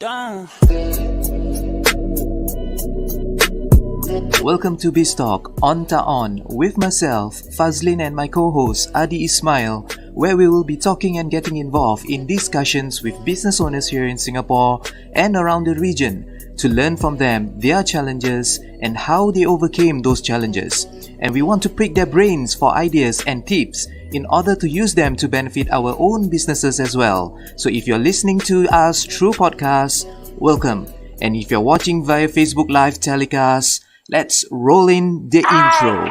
Welcome to BizTalk OnxOn with myself, Fazlin, and my co-host Adi Ismail, where we will be talking and getting involved in discussions with business owners here in Singapore and around the region to learn from them their challenges and how they overcame those challenges. And we want to prick their brains for ideas and tips in order to use them to benefit our own businesses as well. So if you're listening to us through podcasts, welcome. And if you're watching via Facebook Live telecast, let's roll in the intro.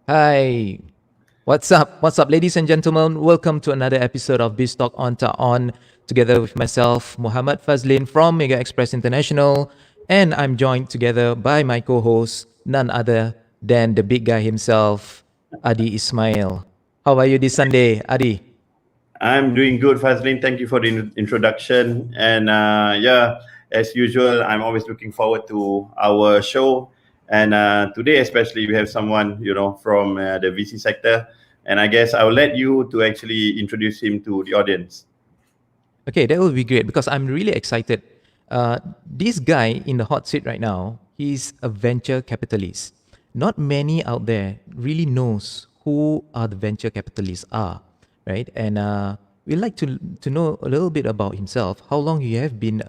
Hi. What's up? What's up, ladies and gentlemen? Welcome to another episode of BizTalk OnxOn, together with myself, Muhammad Fazlin from Mega Express International, and I'm joined together by my co-host, none other than the big guy himself, Adi Ismail. How are you this Sunday, Adi? I'm doing good, Fazlin. Thank you for the introduction. And as usual, I'm always looking forward to our show. And today, especially, we have someone, from the VC sector. And I guess I'll let you to actually introduce him to the audience. Okay, that will be great because I'm really excited. This guy in the hot seat right now, he's a venture capitalist. Not many out there really knows who are the venture capitalists are, right? And we'd like to know a little bit about himself, how long you have been,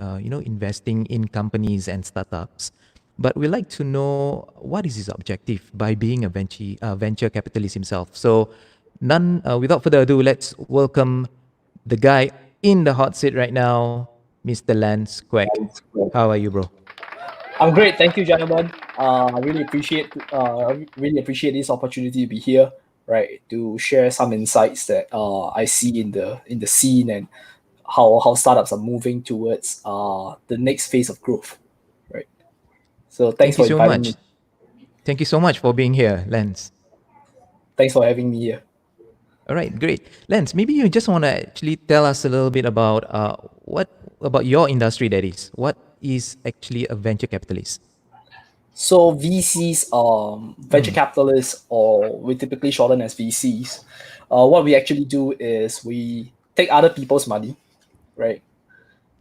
investing in companies and startups. But we'd like to know what is his objective by being a venture capitalist himself. So, without further ado, let's welcome the guy in the hot seat right now, Mr. Lance Quek. How are you, bro? I'm great, thank you, gentlemen. I really appreciate this opportunity to be here, right? To share some insights that I see in the scene and how startups are moving towards the next phase of growth, right? So thanks for inviting me. Thank you so much for being here, Lance. Thanks for having me here. All right, great. Lance, maybe you just want to actually tell us a little bit about what about your industry, that is. What is actually a venture capitalist? So VCs, venture capitalists, or we typically shorten as VCs. What we actually do is we take other people's money, right?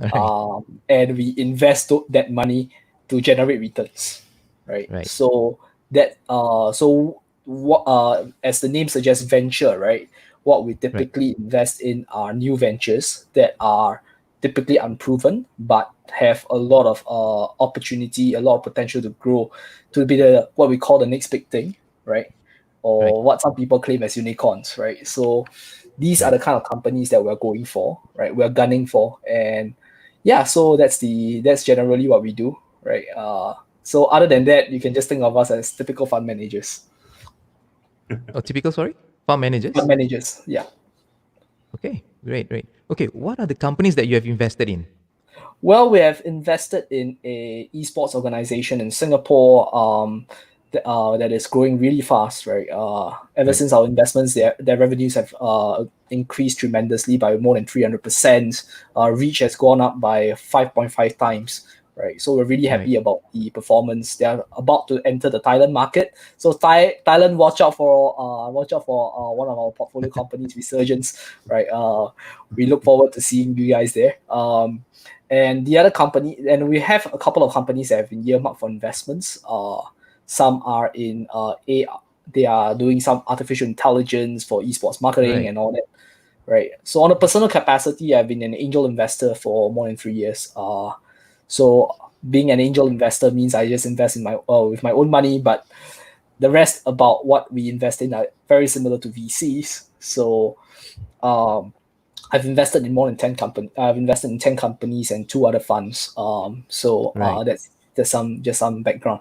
And we invest that money to generate returns, right? So that what as the name suggests, venture, right? What we typically invest in are new ventures that are typically unproven but have a lot of opportunity, a lot of potential to grow to be what we call the next big thing, right? Or what some people claim as unicorns, right? So these are the kind of companies that we're going for, right? We're gunning for, and so that's generally what we do, right? So other than that, you can just think of us as typical fund managers. Fund managers? Fund managers, yeah. Okay, great. Okay, what are the companies that you have invested in? Well, we have invested in a esports organization in Singapore that is growing really fast, right? Ever since our investments, their revenues have increased tremendously by more than 300%. Reach has gone up by 5.5 times. Right, so we're really happy about the performance. They are about to enter the Thailand market. So Thailand, watch out for one of our portfolio companies, Resurgence. Right, we look forward to seeing you guys there. And the other company, and we have a couple of companies that have been earmarked for investments. Some are in they are doing some artificial intelligence for esports marketing and all that. Right. So on a personal capacity, I've been an angel investor for more than 3 years. So being an angel investor means I just invest in with my own money, but the rest about what we invest in are very similar to VCs. So I've invested in more than 10 companies. I've invested in 10 companies and 2 other funds. That's just some background.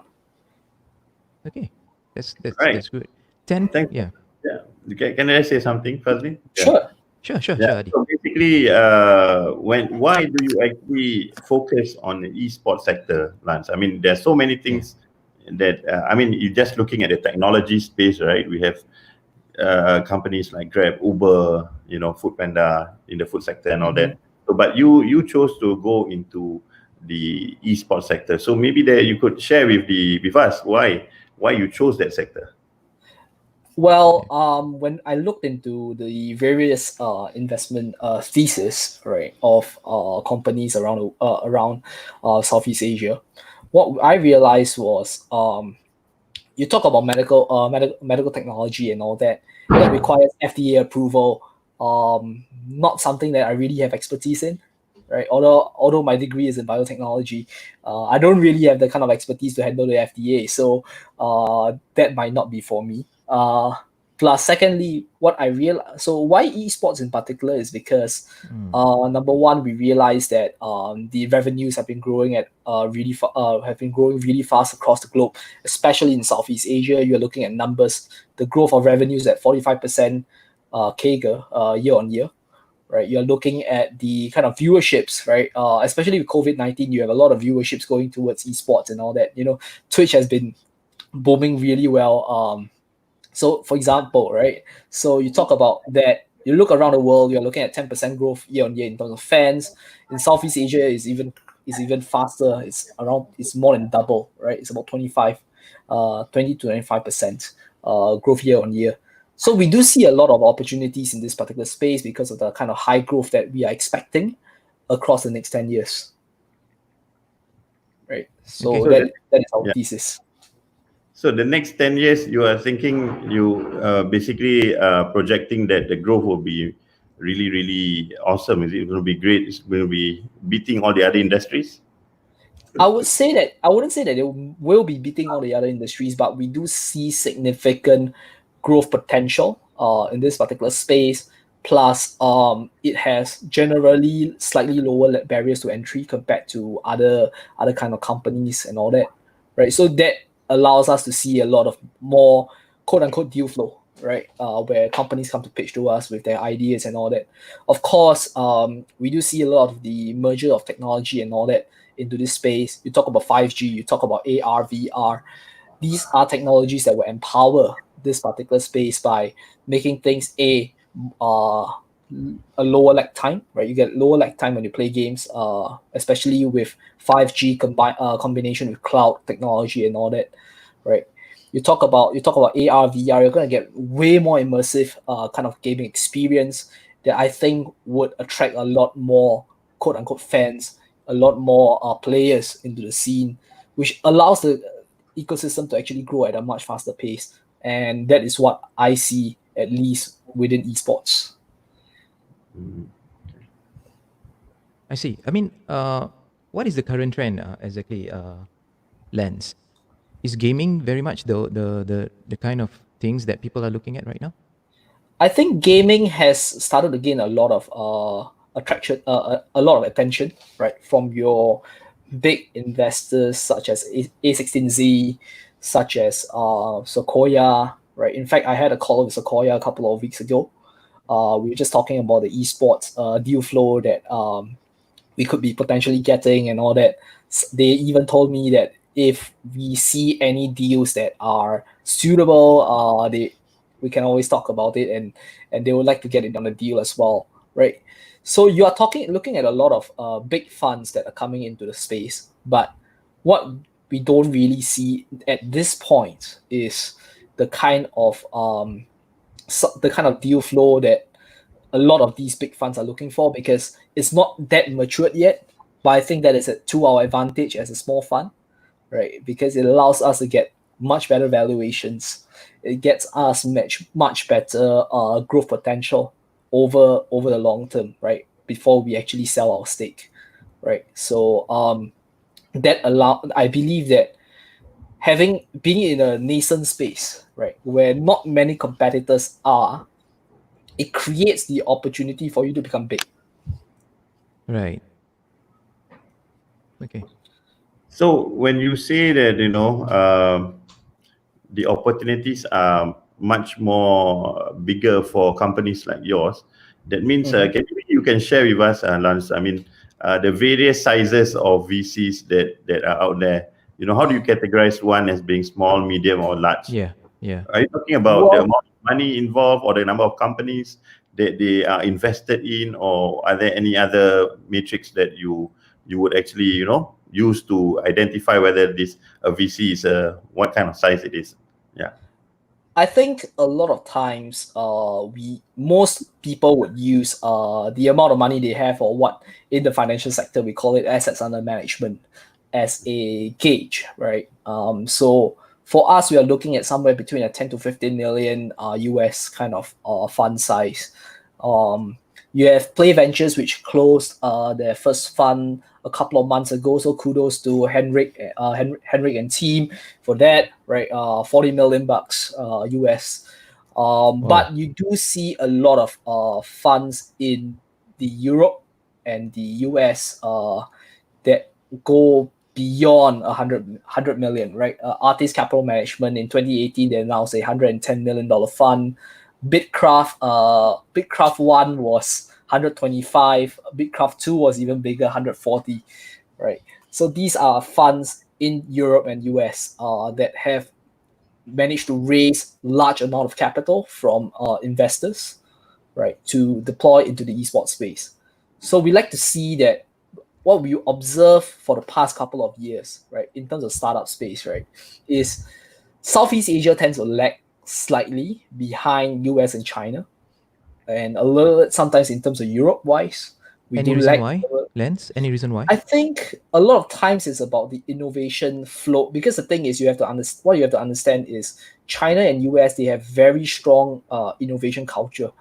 Okay, that's good. 10. Yeah. Can I say something, firstly? Sure. Sure. So basically, why do you actually focus on the esports sector, Lance? I mean, there's so many things that I mean, you're just looking at the technology space, right? We have companies like Grab, Uber, Food Panda in the food sector and all that. So, but you chose to go into the esports sector. So maybe there you could share with us why you chose that sector. Well, when I looked into the various investment thesis, right, of companies around Southeast Asia, what I realized was you talk about medical technology and all that. That requires FDA approval. Not something that I really have expertise in, right? Although my degree is in biotechnology, I don't really have the kind of expertise to handle the FDA. So that might not be for me. Plus, secondly, what I realized, so why esports in particular is because number one, we realized that the revenues have been growing at really fast across the globe, especially in Southeast Asia. You're looking at numbers, the growth of revenues at 45% CAGR year on year. Right, you're looking at the kind of viewerships, right? Especially with COVID-19, you have a lot of viewerships going towards esports and all that. Twitch has been booming really well. So, for example, right? So you talk about that. You look around the world, you're looking at 10% growth year on year in terms of fans. In Southeast Asia, is even faster. It's more than double, right? It's about 20 to 25% growth year on year. So we do see a lot of opportunities in this particular space because of the kind of high growth that we are expecting across the next 10 years. Right. So that is our thesis. So the next 10 years, you are thinking, basically projecting that the growth will be really, really awesome. Is it going to be great? It's going to be beating all the other industries? I wouldn't say that it will be beating all the other industries, but we do see significant growth potential in this particular space. Plus, it has generally slightly lower barriers to entry compared to other kind of companies and all that, right? So that allows us to see a lot of more quote unquote deal flow, right? Where companies come to pitch to us with their ideas and all that. Of course, we do see a lot of the merger of technology and all that into this space. You talk about 5G, you talk about AR, VR. These are technologies that will empower this particular space by making things a lower lag time, right? You get lower lag time when you play games, especially with 5G combination with cloud technology and all that, right? You talk about AR, VR, you're gonna get way more immersive kind of gaming experience that I think would attract a lot more quote unquote fans, a lot more players into the scene, which allows the ecosystem to actually grow at a much faster pace. And that is what I see, at least within esports. I see. I mean, what is the current trend exactly, Lens? Is gaming very much the kind of things that people are looking at right now? I think gaming has started to gain a lot of attraction, a lot of attention, right, from your big investors such as A16Z, such as Sequoia, right? In fact, I had a call with Sequoia a couple of weeks ago. We were just talking about the esports deal flow that we could be potentially getting and all that. They even told me that if we see any deals that are suitable, we can always talk about it, and they would like to get it on the deal as well, right? So you are looking at a lot of big funds that are coming into the space, but what we don't really see at this point is the kind of deal flow that a lot of these big funds are looking for, because it's not that matured yet. But I think that is to our advantage as a small fund, right? Because it allows us to get much better valuations. It gets us much better growth potential over the long term, right? Before we actually sell our stake, right? So I believe that being in a nascent space, right, where not many competitors are, it creates the opportunity for you to become big. Right. Okay. So when you say that, the opportunities are much more bigger for companies like yours, that means you can share with us, Lance, I mean, the various sizes of VCs that are out there. how do you categorize one as being small, medium, or large? Yeah, yeah. Are you talking about the Well, amount of money involved or the number of companies that they are invested in, or are there any other metrics that you would actually use to identify whether this a VC is what kind of size it is? Yeah. I think a lot of times, most people would use the amount of money they have, or what in the financial sector we call it assets under management, as a gauge, right? So for us, we are looking at somewhere between a 10 to 15 million US kind of fund size. You have Play Ventures, which closed their first fund a couple of months ago. So kudos to Henrik and team for that, right? $40 million US. But you do see a lot of funds in the Europe and the US that go beyond 100 million, right? Artist Capital Management in 2018, they announced a $110 million fund. Bitcraft 1 was 125, Bitcraft 2 was even bigger, 140, right? So these are funds in Europe and US that have managed to raise large amount of capital from investors, right, to deploy into the esports space. So we like to see that what we observe for the past couple of years, right, in terms of startup space, right, is Southeast Asia tends to lag slightly behind US and China, and a little bit sometimes in terms of Europe-wise, we Any do reason lag. why, Lens? Any reason why? I think a lot of times it's about the innovation flow, because the thing is, you have to understand what you have to understand is China and US, they have very strong innovation culture,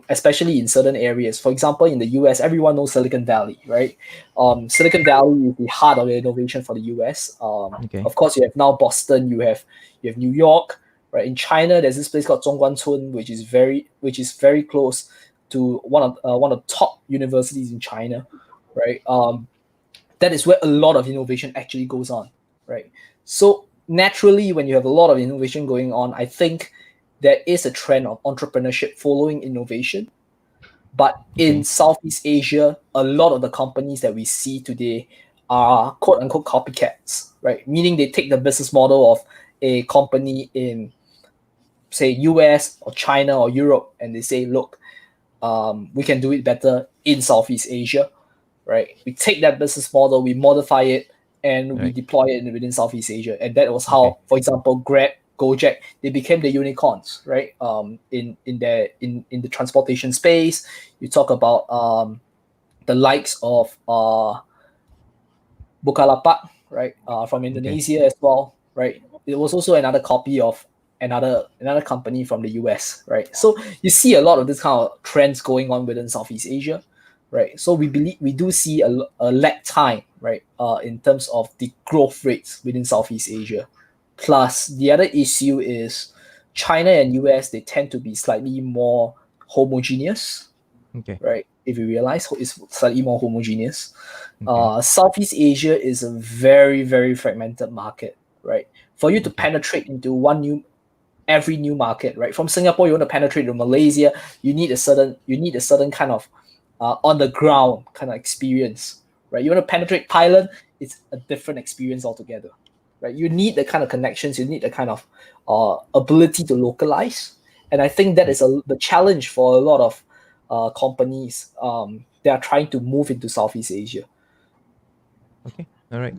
especially in certain areas. For example, in the US, everyone knows Silicon Valley, right? Silicon Valley is the heart of the innovation for the US. Okay. Of course, you have now Boston, you have New York, right? In China, there's this place called Zhongguancun, which is very close to one of the top universities in China, right? That is where a lot of innovation actually goes on, right? So naturally, when you have a lot of innovation going on, I think there is a trend of entrepreneurship following innovation. But in Okay. Southeast Asia, a lot of the companies that we see today are quote unquote copycats, right? Meaning they take the business model of a company in, say, US or China or Europe, and they say, look, we can do it better in Southeast Asia, right? We take that business model, we modify it, and we Right. deploy it within Southeast Asia. And that was Okay. how, for example, Grab, Gojek, they became the unicorns, right? In the transportation space, you talk about the likes of Bukalapak, right? From Indonesia as well, right? It was also another copy of another company from the US, right? So you see a lot of this kind of trends going on within Southeast Asia, right? So we do see a lag time, right? In terms of the growth rates within Southeast Asia. Plus, the other issue is China and US, they tend to be slightly more homogeneous, Okay. right? If you realize, it's slightly more homogeneous. Okay. Southeast Asia is a very, very fragmented market, right? For you to Okay. penetrate into every new market, right? From Singapore, you want to penetrate to Malaysia, you need a certain kind of on the ground kind of experience, right? You want to penetrate Thailand, it's a different experience altogether, right? You need the kind of connections, you need the kind of ability to localize, and I think that is the challenge for a lot of companies that are trying to move into Southeast Asia. Okay. All right.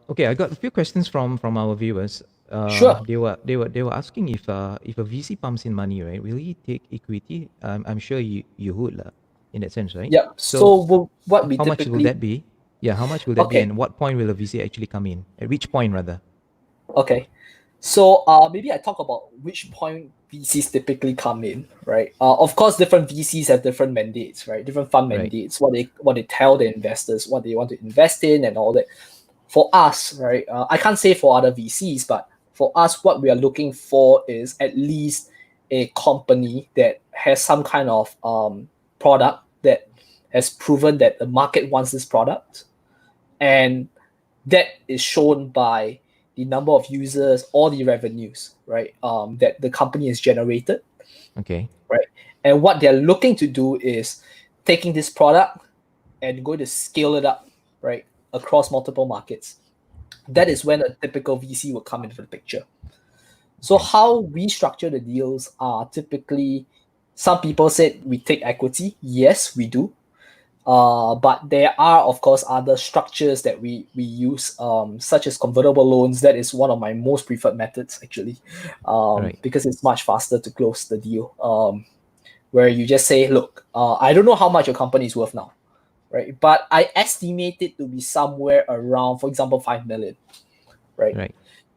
Okay, I got a few questions from our viewers. Sure. They were asking if a VC pumps in money, right? Will he take equity? I'm sure you would lah, in that sense, right? Yep. So What we how much will typically that be? Yeah, how much will that be, okay. and what point will a VC actually come in? At which point, rather? Okay. So maybe I talk about which point VCs typically come in, right? Of course, different VCs have different mandates, right? Different fund Right. mandates, what they tell the investors, what they want to invest in, and all that. For us, right? I can't say for other VCs, but for us, what we are looking for is at least a company that has some kind of product that has proven that the market wants this product, and that is shown by the number of users or the revenues, right? That the company has generated, Okay. right? And what they're looking to do is taking this product and going to scale it up, right, across multiple markets. that is when a typical VC will come into the picture. So how we structure the deals are typically, some people said we take equity. Yes, we do. But there are, of course, other structures that we use, such as convertible loans. That is one of my most preferred methods, actually, because it's much faster to close the deal. Where you just say, look, I don't know how much your company is worth now, right? But I estimate it to be somewhere around, for example, 5 million, right?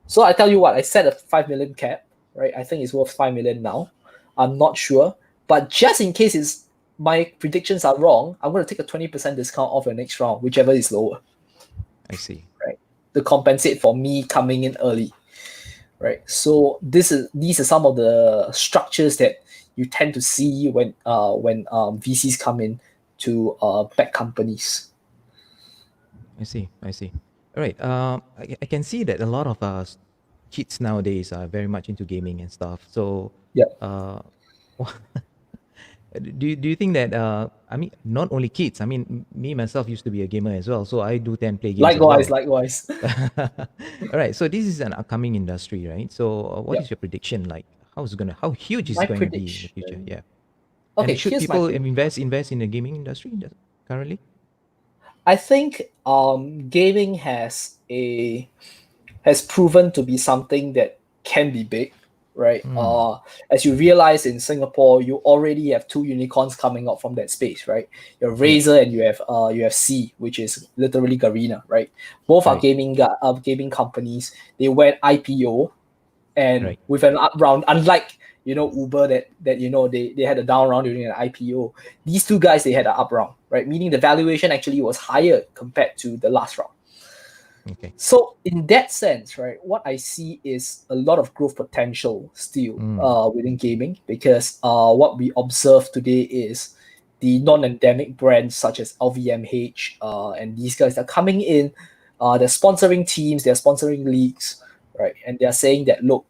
So I tell you what, I set a 5 million cap, right? I think it's worth 5 million now. I'm not sure, but just in case my predictions are wrong, I'm going to take a 20% discount off the next round, whichever is lower. I see. Right, to compensate for me coming in early, right? So these are some of the structures that you tend to see when VCs come in to back companies. I see. All right. I can see that a lot of kids nowadays are very much into gaming and stuff. So, yeah. Do you think that I mean, not only kids, I mean, me myself used to be a gamer as well, so I do tend to play games Likewise. All right, so this is an upcoming industry, right? So what is your prediction, like how huge is it going to be in the future? Yeah. Okay, and should people invest in the gaming industry currently? I think gaming has proven to be something that can be big, right? As you realize, in Singapore, you already have 2 unicorns coming up from that space, right? You have Razer and you have C, which is literally Garena, right? Both are gaming companies. They went IPO, and with an up round, unlike Uber that they had a down round during an IPO. These 2 guys, they had an up round, right? Meaning the valuation actually was higher compared to the last round. Okay. So in that sense, right, what I see is a lot of growth potential still within gaming, because what we observe today is the non-endemic brands such as LVMH and these guys are coming in, they're sponsoring teams, they're sponsoring leagues, right? And they're saying that, look,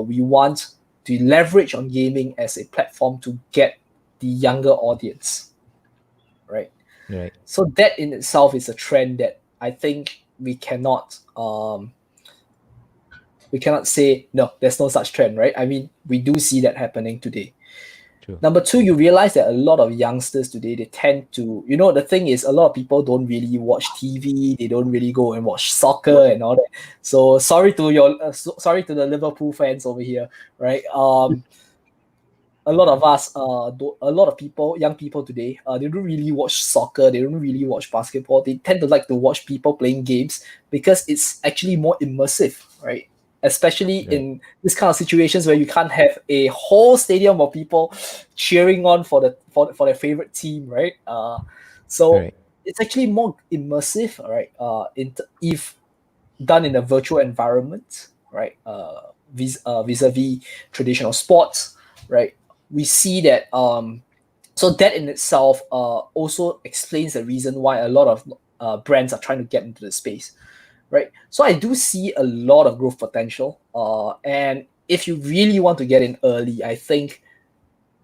we want to leverage on gaming as a platform to get the younger audience, right? Right. So that in itself is a trend that I think we cannot say no, there's no such trend, right? I mean, we do see that happening today. True. Number 2, you realize that a lot of youngsters today, they tend to, the thing is, a lot of people don't really watch TV, they don't really go and watch soccer and all that. So sorry to the Liverpool fans over here, right? A lot of us, young people today, they don't really watch soccer, they don't really watch basketball. They tend to like to watch people playing games because it's actually more immersive, right? Especially in this kind of situations where you can't have a whole stadium of people cheering on for their favorite team, right? So it's actually more immersive, right? If done in a virtual environment, right? Vis-a-vis traditional sports, right? We see that so that in itself also explains the reason why a lot of brands are trying to get into the space, right? So I do see a lot of growth potential, and if you really want to get in early, I think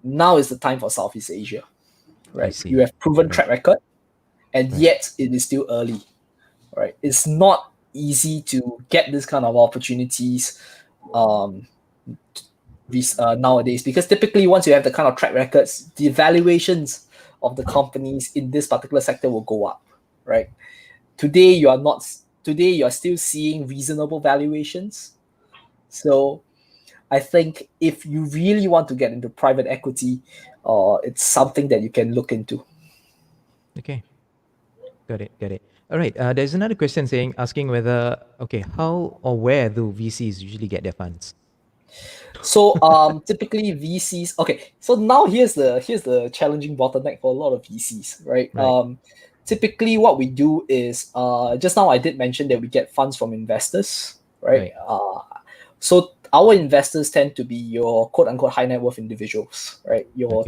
now is the time for Southeast Asia, right? You have proven track record, and yet it is still early, right? It's not easy to get this kind of opportunities nowadays, because typically once you have the kind of track records, the valuations of the companies in this particular sector will go up, right? Today you are still seeing reasonable valuations. So I think if you really want to get into private equity, it's something that you can look into. Okay. Got it. All right. There's another question asking whether, how or where do VCs usually get their funds? So typically VCs. Okay, so now here's the challenging bottleneck for a lot of VCs, right? Typically what we do is just now I did mention that we get funds from investors, right? So our investors tend to be your quote unquote high net worth individuals, right? Your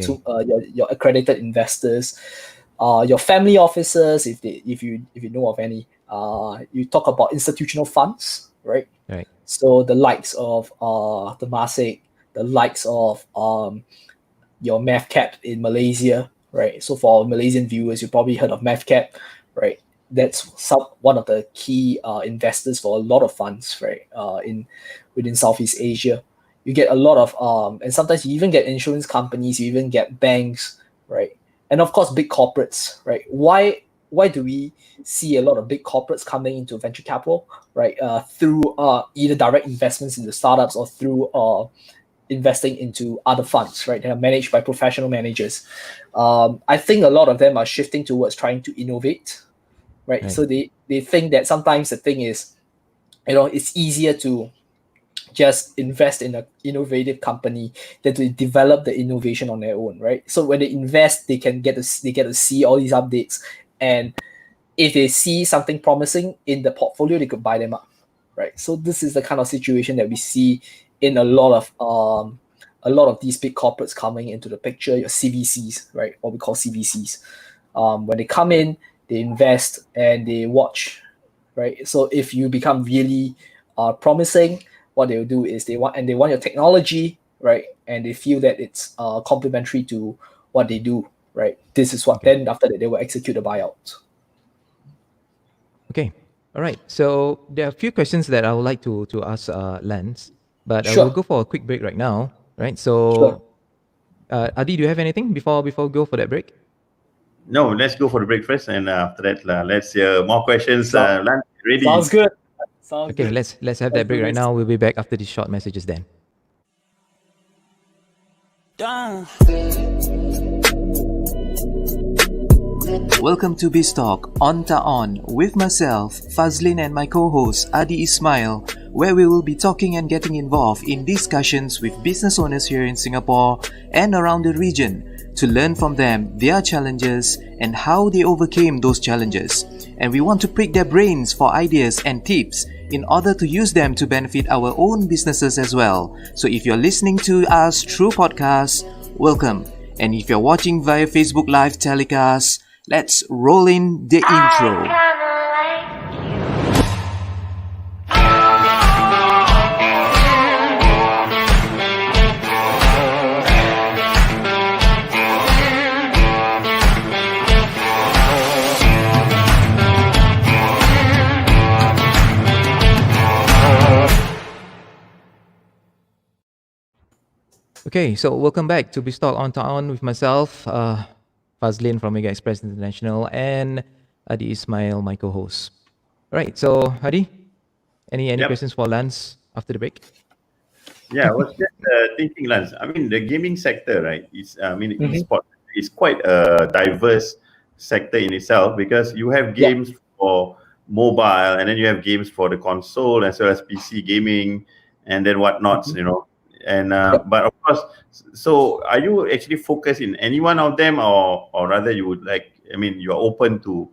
accredited investors, your family offices, if you know of any. You talk about institutional funds, right? Right. So the likes of Temasek, the likes of your MAVCAP in Malaysia, right? So for Malaysian viewers, you probably heard of MAVCAP, right? that's one of the key investors for a lot of funds, right? Within Southeast Asia, you get a lot of and sometimes you even get insurance companies, you even get banks, right? And of course, big corporates, right? Why do we see a lot of big corporates coming into venture capital, right? Through either direct investments into startups or through investing into other funds, right? They are managed by professional managers. I think a lot of them are shifting towards trying to innovate, right? So they think that sometimes the thing is, it's easier to just invest in an innovative company than to develop the innovation on their own, right? So when they invest, they get to see all these updates, and if they see something promising in the portfolio, they could buy them up, right? So this is the kind of situation that we see in a lot of these big corporates coming into the picture, your CVCs, right? What we call CVCs. When they come in, they invest and they watch, right? So if you become really promising, what they'll do is they want your technology, right? And they feel that it's complementary to what they do, right? This is what then after that they will execute a buyout. Okay. All right. So there are a few questions that I would like to ask Lance, but Sure. we'll go for a quick break right now, right? Sure. So, Adi, do you have anything before we go for that break? No, let's go for the break first, and after that, let's hear more questions. Lance, ready? Sounds good. Okay, let's have that break right now. We'll be back after these short messages then. Welcome to BizTalk OnxOn with myself, Fazlin, and my co-host Adi Ismail, where we will be talking and getting involved in discussions with business owners here in Singapore and around the region to learn from them their challenges and how they overcame those challenges. And we want to prick their brains for ideas and tips in order to use them to benefit our own businesses as well. So if you're listening to us through podcasts, welcome. And if you're watching via Facebook Live telecast, let's roll in the intro. Okay, so welcome back to BizTalk OnxOn with myself, Fazlin from Mega Express International, and Adi Ismail, my co-host. All right, so Adi, any questions for Lance after the break? Yeah, I was just thinking, Lance. I mean, the gaming sector, right? Esports is quite a diverse sector in itself because you have games for mobile, and then you have games for the console as well as PC gaming, and then whatnots, And but of course, so are you actually focused in any one of them, or rather you would you are open to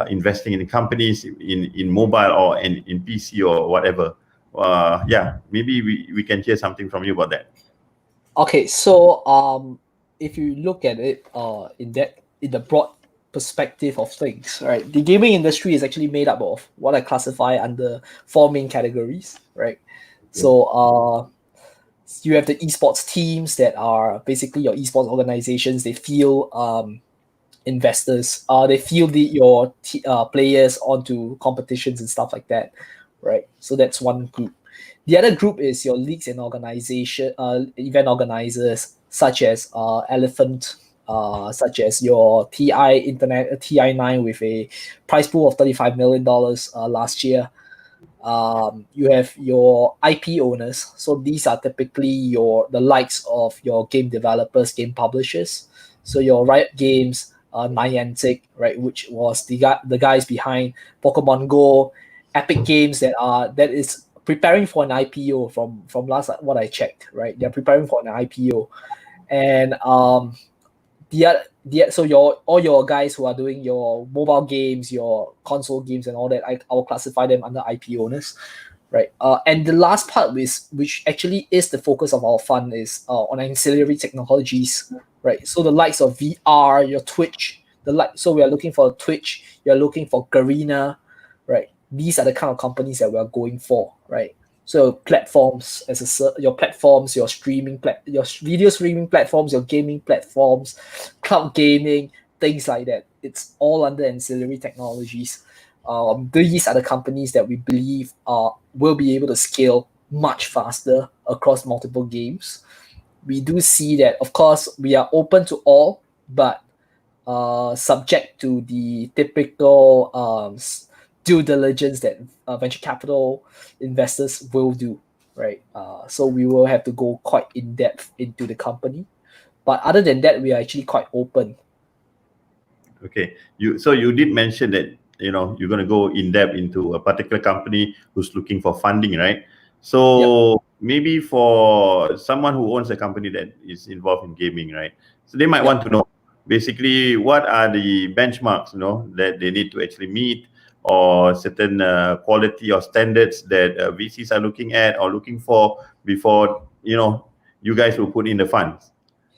investing in companies in mobile or in PC or whatever? Maybe we can hear something from you about that. Okay, so if you look at it in the broad perspective of things, right? The gaming industry is actually made up of what I classify under 4 main categories, right? So you have the esports teams that are basically your esports organizations. They field investors. They field your players onto competitions and stuff like that, right? So that's one group. The other group is your leagues and event organizers, such as Elephant, such as your TI9 with a prize pool of $35 million last year. You have your IP owners, so these are typically the likes of your game developers, game publishers. So your Riot Games, Niantic, right, which was the guys behind Pokemon Go, Epic Games that is preparing for an IPO from last what I checked, right? They're preparing for an IPO, and so all your guys who are doing your mobile games, your console games, and all that, I will classify them under IP owners, right? And the last part, which actually is the focus of our fund, is on ancillary technologies, right? So the likes of VR, your Twitch, so we are looking for Twitch, you're looking for Garena, right? These are the kind of companies that we are going for, right? So platforms your platforms, your streaming your video streaming platforms, your gaming platforms, cloud gaming, things like that. It's all under ancillary technologies. These are the companies that we believe will be able to scale much faster across multiple games. We do see that, of course, we are open to all, but subject to the typical due diligence that venture capital investors will do, right? So we will have to go quite in depth into the company. But other than that, we are actually quite open. Okay, you did mention that you're going to go in depth into a particular company who's looking for funding, right? So maybe for someone who owns a company that is involved in gaming, right? So they might want to know basically what are the benchmarks, that they need to actually meet, or certain quality or standards that VCs are looking at or looking for before you guys will put in the funds,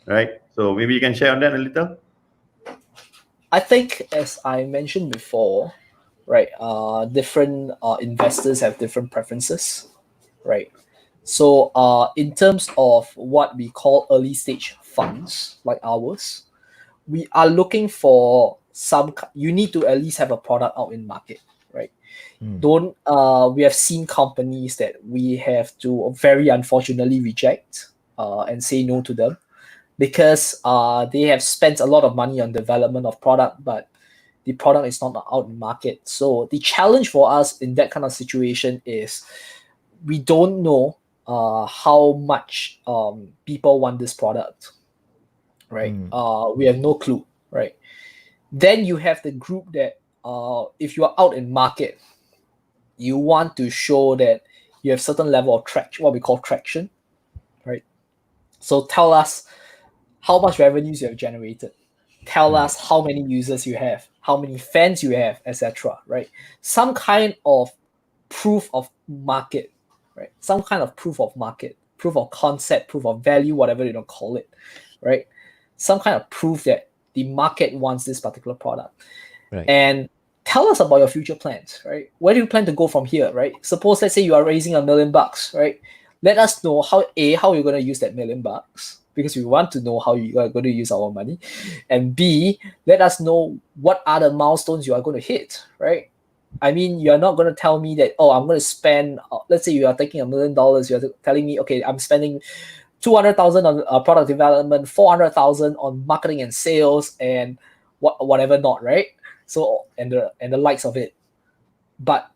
right? So maybe you can share on that a little. I think, as I mentioned before, right, different investors have different preferences, right? So in terms of what we call early stage funds like ours, we are looking for you need to at least have a product out in market, right? We have seen companies that we have to very unfortunately reject and say no to them, because they have spent a lot of money on development of product, but the product is not out in market. So the challenge for us in that kind of situation is we don't know how much people want this product, right? We have no clue, right? Then you have the group that if you are out in market, you want to show that you have certain level of traction, what we call traction, right? So tell us how much revenues you have generated. Tell us how many users you have, how many fans you have, etc. Right? Some kind of proof of market, right? Some kind of proof of market, proof of concept, proof of value, whatever you don't call it, right? Some kind of proof that the market wants this particular product. Right. And tell us about your future plans, right? Where do you plan to go from here, right? Suppose, let's say you are raising $1 million, right? Let us know how you're going to use that $1 million, because we want to know how you are going to use our money. And B, let us know what are the milestones you are going to hit, right? I mean, you're not going to tell me that, I'm going to spend, let's say you are taking $1 million, you're telling me, okay, I'm spending 200,000 on product development, 400,000 on marketing and sales, and whatever not, right? So, and the likes of it. But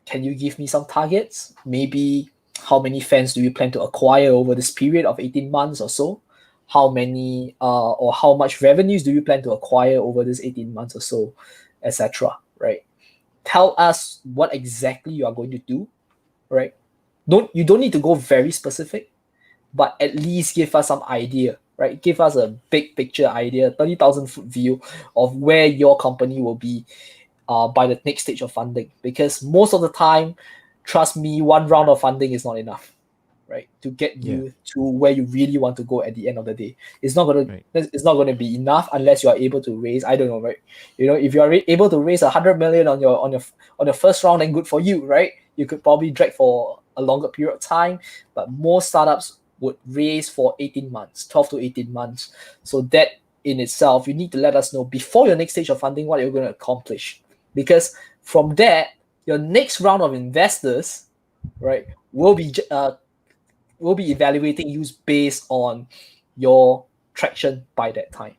can you give me some targets? Maybe how many fans do you plan to acquire over this period of 18 months or so? How many or how much revenues do you plan to acquire over this 18 months or so, etc. Right? Tell us what exactly you are going to do, right? You don't need to go very specific, but at least give us some idea, right? Give us a big picture idea, 30,000-foot view of where your company will be by the next stage of funding. Because most of the time, trust me, one round of funding is not enough, right? To get you to where you really want to go at the end of the day. It's not gonna be enough unless you are able to raise, I don't know, right? If you are able to raise 100 million on your first round, then good for you, right? You could probably drag for a longer period of time, but most startups would raise for 18 months, 12 to 18 months. So that in itself, you need to let us know before your next stage of funding what you're going to accomplish. Because from that, your next round of investors, right, will be evaluating you based on your traction by that time.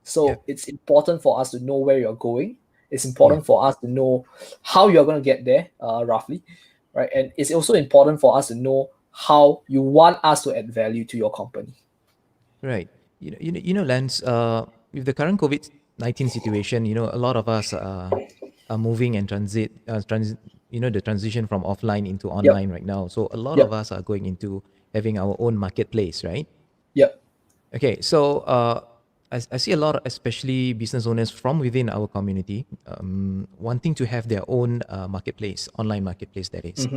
So it's important for us to know where you're going. It's important for us to know how you're going to get there, roughly, right? And it's also important for us to know how you want us to add value to your company. Right. Lance, with the current COVID-19 situation, a lot of us are moving and the transition from offline into online right now. So a lot of us are going into having our own marketplace, right? Yep. Okay. So I see a lot, especially business owners from within our community, wanting to have their own marketplace, online marketplace, that is.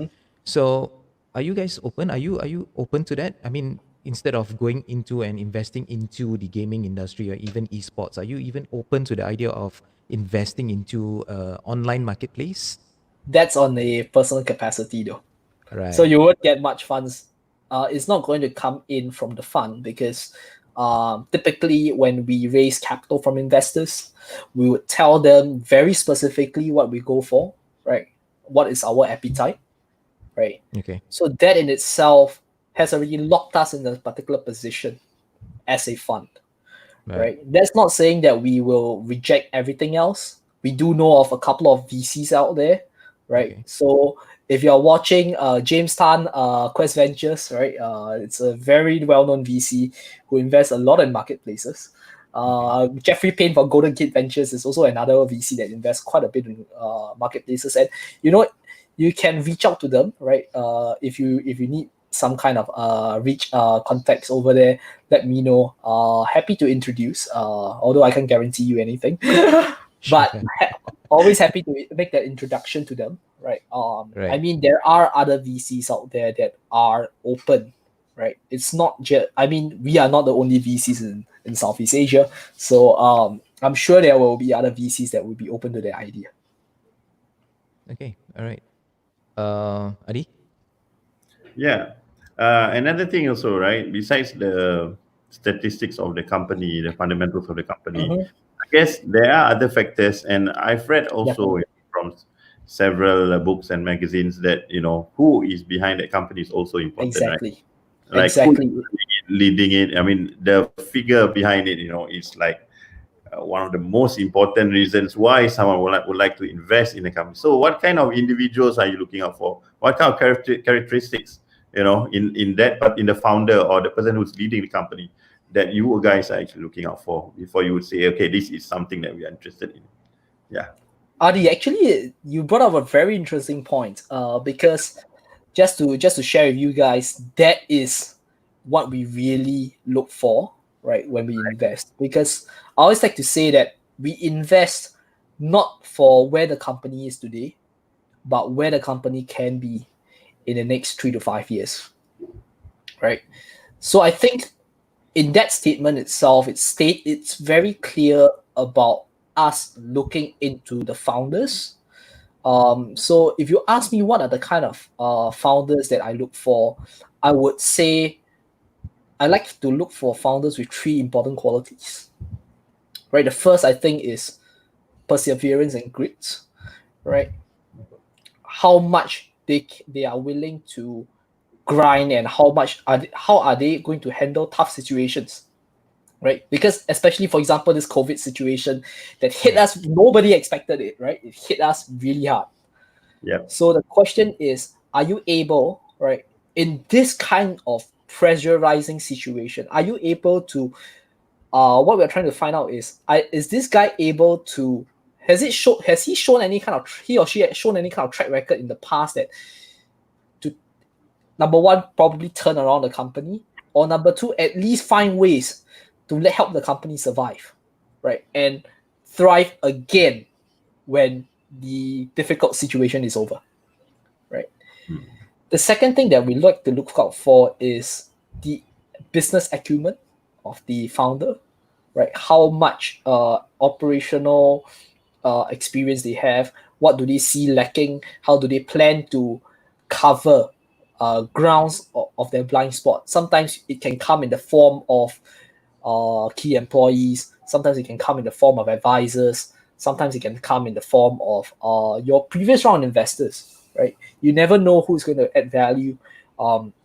So are you guys open? Are you open to that? I mean, instead of going into and investing into the gaming industry or even esports, are you even open to the idea of investing into online marketplace? That's on a personal capacity though. Right. So you won't get much funds. It's not going to come in from the fund because typically when we raise capital from investors, we would tell them very specifically what we go for, right? What is our appetite, right? Okay. So that in itself has already locked us in a particular position as a fund, right? That's not saying that we will reject everything else. We do know of a couple of VCs out there, right? Okay. So if you're watching James Tan, Quest Ventures, right? It's a very well-known VC who invests a lot in marketplaces. Jeffrey Payne for Golden Gate Ventures is also another VC that invests quite a bit in marketplaces. And you know, you can reach out to them, right? If you need some kind of reach context over there, let me know. Happy to introduce, although I can't guarantee you anything. But always happy to make that introduction to them, right? I Right. mean, there are other VCs out there that are open, right? It's not just, I mean, we are not the only VCs in Southeast Asia. So I'm sure there will be other VCs that will be open to the idea. Okay. All right. Adi? Yeah. Another thing also, right? Besides the statistics of the company, the fundamentals of the company, I guess there are other factors, and I've read also from several books and magazines that who is behind that company is also important, Exactly. right? Like Exactly. who's leading it. I mean, the figure behind it, is like one of the most important reasons why someone would like to invest in a company. So, what kind of individuals are you looking out for? What kind of characteristics, in that, but in the founder or the person who's leading the company, that you guys are actually looking out for before you would say, okay, this is something that we are interested in? Yeah. Adi, actually, you brought up a very interesting point. Because just to share with you guys, that is what we really look for, right, when we invest. Because I always like to say that we invest not for where the company is today, but where the company can be in the next 3 to 5 years, right? So I think in that statement itself, it's very clear about us looking into the founders. So if you ask me what are the kind of founders that I look for, I would say I like to look for founders with 3 important qualities. Right, the first I think is perseverance and grit. Right, how much they are willing to grind, and how are they going to handle tough situations. Right, because especially for example this COVID situation that hit us, nobody expected it. Right, it hit us really hard. Yeah. So the question is, are you able, right, in this kind of pressurizing situation, are you able to what we're trying to find out is this guy able to, has he shown any kind of, he or she has shown any kind of track record in the past that to, number one, probably turn around the company, or number two, at least find ways to help the company survive, right, and thrive again when the difficult situation is over, right? The second thing that we like to look out for is the business acumen of the founder, right? How much operational experience they have, what do they see lacking, how do they plan to cover grounds of their blind spot. Sometimes it can come in the form of key employees, sometimes it can come in the form of advisors, sometimes it can come in the form of your previous round investors, right? You never know who's going to add value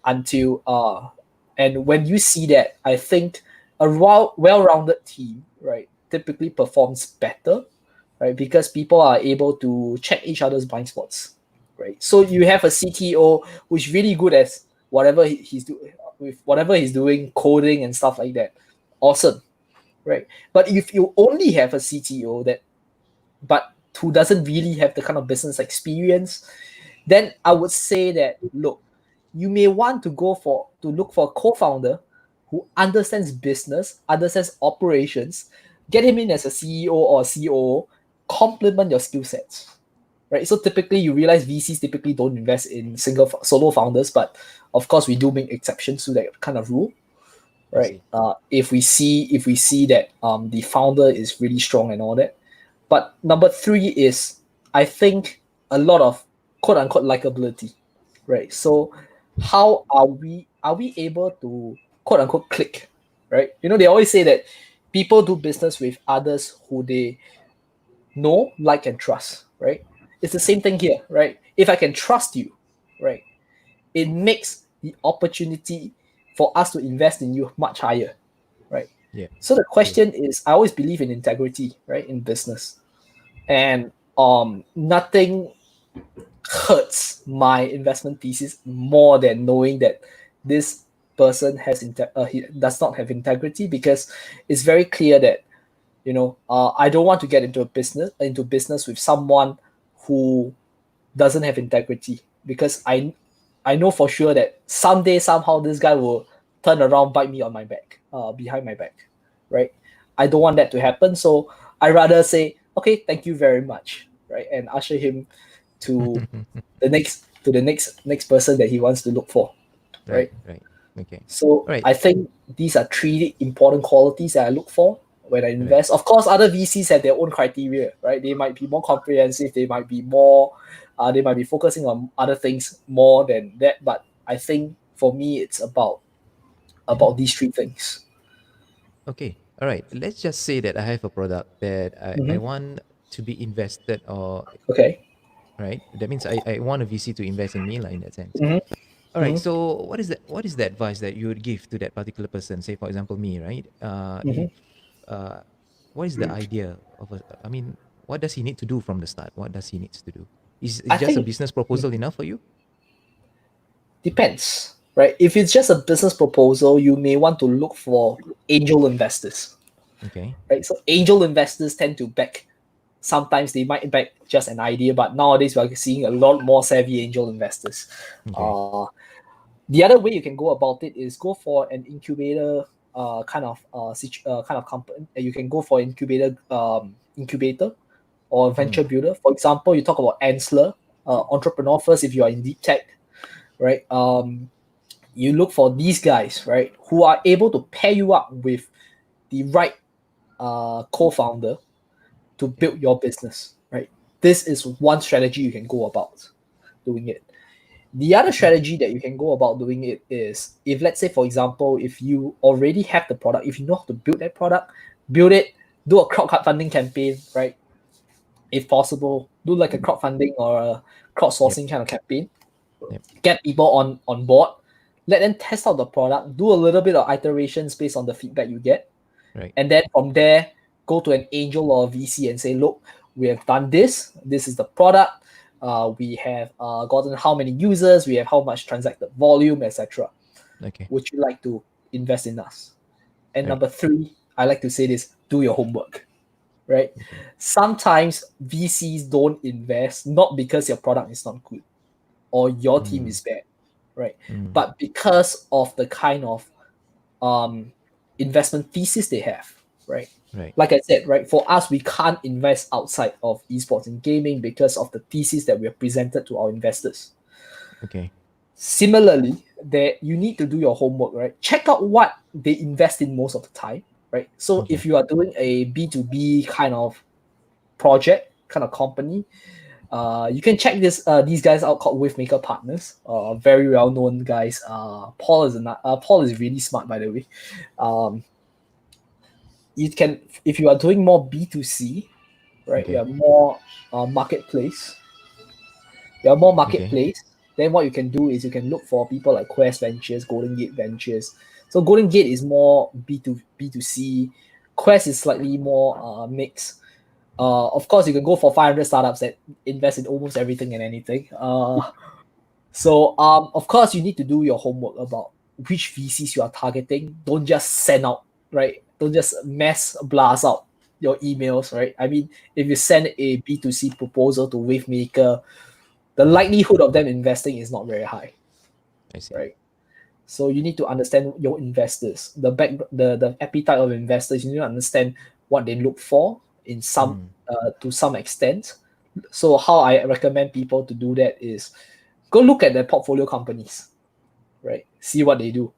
until and when you see that, I think a well-rounded team, right, typically performs better, right, because people are able to check each other's blind spots, right? So you have a CTO who's really good at whatever he's doing, with whatever he's doing, coding and stuff like that. Awesome, right? But if you only have a CTO but who doesn't really have the kind of business experience, then I would say that, look, you may want to look for a co-founder who understands business, understands operations, get him in as a CEO or a COO, complement your skill sets, right? So typically you realize VCs typically don't invest in solo founders, but of course we do make exceptions to that kind of rule, right? If we see that the founder is really strong and all that. But number 3 is, I think, a lot of quote unquote likability, right? So how are we able to quote unquote click, right? They always say that people do business with others who they know, like, and trust, right? It's the same thing here, right? If I can trust you, right, it makes the opportunity for us to invest in you much higher, right? Yeah. So the question is, I always believe in integrity, right, in business, and nothing hurts my investment thesis more than knowing that this person he does not have integrity, because it's very clear that I don't want to get into business with someone who doesn't have integrity, because I know for sure that someday somehow this guy will turn around, bite me on my back, behind my back, right? I don't want that to happen, so I rather say, okay, thank you very much, right, and usher him to the next person that he wants to look for, right? Right. Okay. So All right. I think these are three important qualities that I look for when I invest. Of course, other VCs have their own criteria, right? They might be more comprehensive. They might be more. They might be focusing on other things more than that. But I think for me, it's about these three things. Okay. All right. Let's just say that I have a product that I Mm-hmm. want to be invested, or Okay. right. That means I want a VC to invest in me, like, in that sense. Mm-hmm. All right. Mm-hmm. So what is the advice that you would give to that particular person? Say, for example, me, right? Mm-hmm. If what is the idea of a? I mean, what does he need to do from the start? What does he needs to do? Is I just a think business proposal enough for you? depends, right? If it's just a business proposal, you may want to look for angel investors, Okay. right? So angel investors tend to back. Sometimes they might back just an idea, but nowadays we are seeing a lot more savvy angel investors. Okay. Uh, the other way you can go about it is go for an incubator kind of company. You can go for incubator or venture builder. For example, you talk about Ansler, entrepreneur first. If you are in deep tech, right? You look for these guys, right, who are able to pair you up with the right co-founder to Okay. build your business, right? This is one strategy you can go about doing it. The other Okay. strategy that you can go about doing it is, if, let's say, for example, if you already have the product, if you know how to build that product, build it, do a crowdfunding campaign, right? If possible, do like a crowdfunding or a Yep. crowdsourcing kind of campaign. Yep. Get people on board, let them test out the product, do a little bit of iterations based on the feedback you get, Right. and then from there, go to an angel or a VC and say, look, we have done this. This is the product. We have gotten how many users. We have how much transacted volume, etc. Okay. Would you like to invest in us? And Right. number three, I like to say this: do your homework. Right? Okay. Sometimes VCs don't invest not because your product is not good or your team Mm. is bad, right? Mm. But because of the kind of investment thesis they have, right? Right. Like I said, right, for us, we can't invest outside of esports and gaming because of the thesis that we have presented to our investors. Okay. Similarly, that you need to do your homework, right? Check out what they invest in most of the time, right? So Okay. if you are doing a B2B kind of project, kind of company, you can check these guys out called Wavemaker Partners. Very well known guys. Paul is really smart, by the way. You can, if you are doing more B2C, right? You Okay. are more marketplace. You are more Okay. marketplace. Then what you can do is you can look for people like Quest Ventures, Golden Gate Ventures. So Golden Gate is more B2C. Quest is slightly more mixed. Of course, you can go for 500 startups that invest in almost everything and anything. Of course, you need to do your homework about which VCs you are targeting. Don't just send out, right? Don't just mass blast out your emails, right? I mean, if you send a B2C proposal to Wavemaker, the likelihood of them investing is not very high, I see. right? So you need to understand your investors, the appetite of investors. You need to understand what they look for in some Mm. to some extent. So how I recommend people to do that is go look at their portfolio companies, right? See what they do.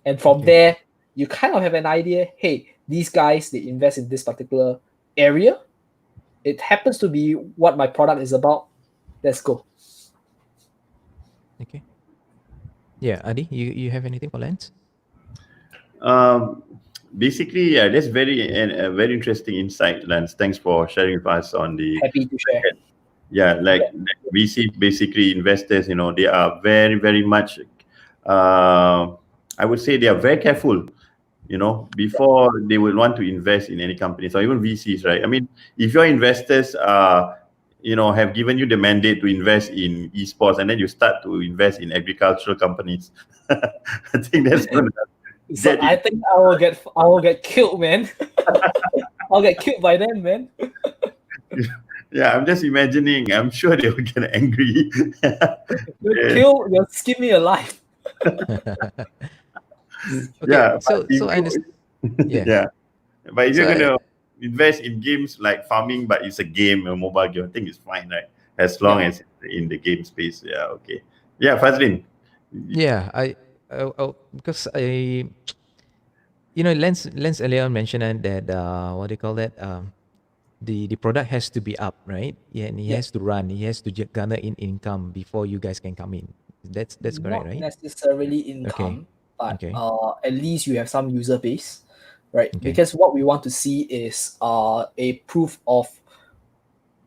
And from Okay. there, you kind of have an idea, hey, these guys, they invest in this particular area. It happens to be what my product is about. Let's go. Okay. Yeah, Adi, you have anything for Lance? Basically, yeah, that's a very interesting insight, Lance. Thanks for sharing with us on the Happy to share. yeah, like VC basically investors, they are very, very much, I would say they are very careful, before they will want to invest in any companies or even VCs, right? I mean, if your investors have given you the mandate to invest in esports and then you start to invest in agricultural companies, I think that's going to So I think I will get killed, man. I'll get killed by them, man. Yeah, I'm just imagining. I'm sure they will get angry. They'll skin me alive. Okay, Yeah, so I understand. Yeah. yeah. But if So you're gonna invest in games like farming, but it's a game, a mobile game, I think it's fine, right? As long as it's in the game space. Yeah, okay. Yeah, Fazlin. yeah, because Lens earlier on mentioned that what do you call that? The product has to be up, right? Yeah, and he has to run. He has to garner in income before you guys can come in. That's correct, Not right? necessarily income, but Okay. at least you have some user base, right? Okay. Because what we want to see is a proof of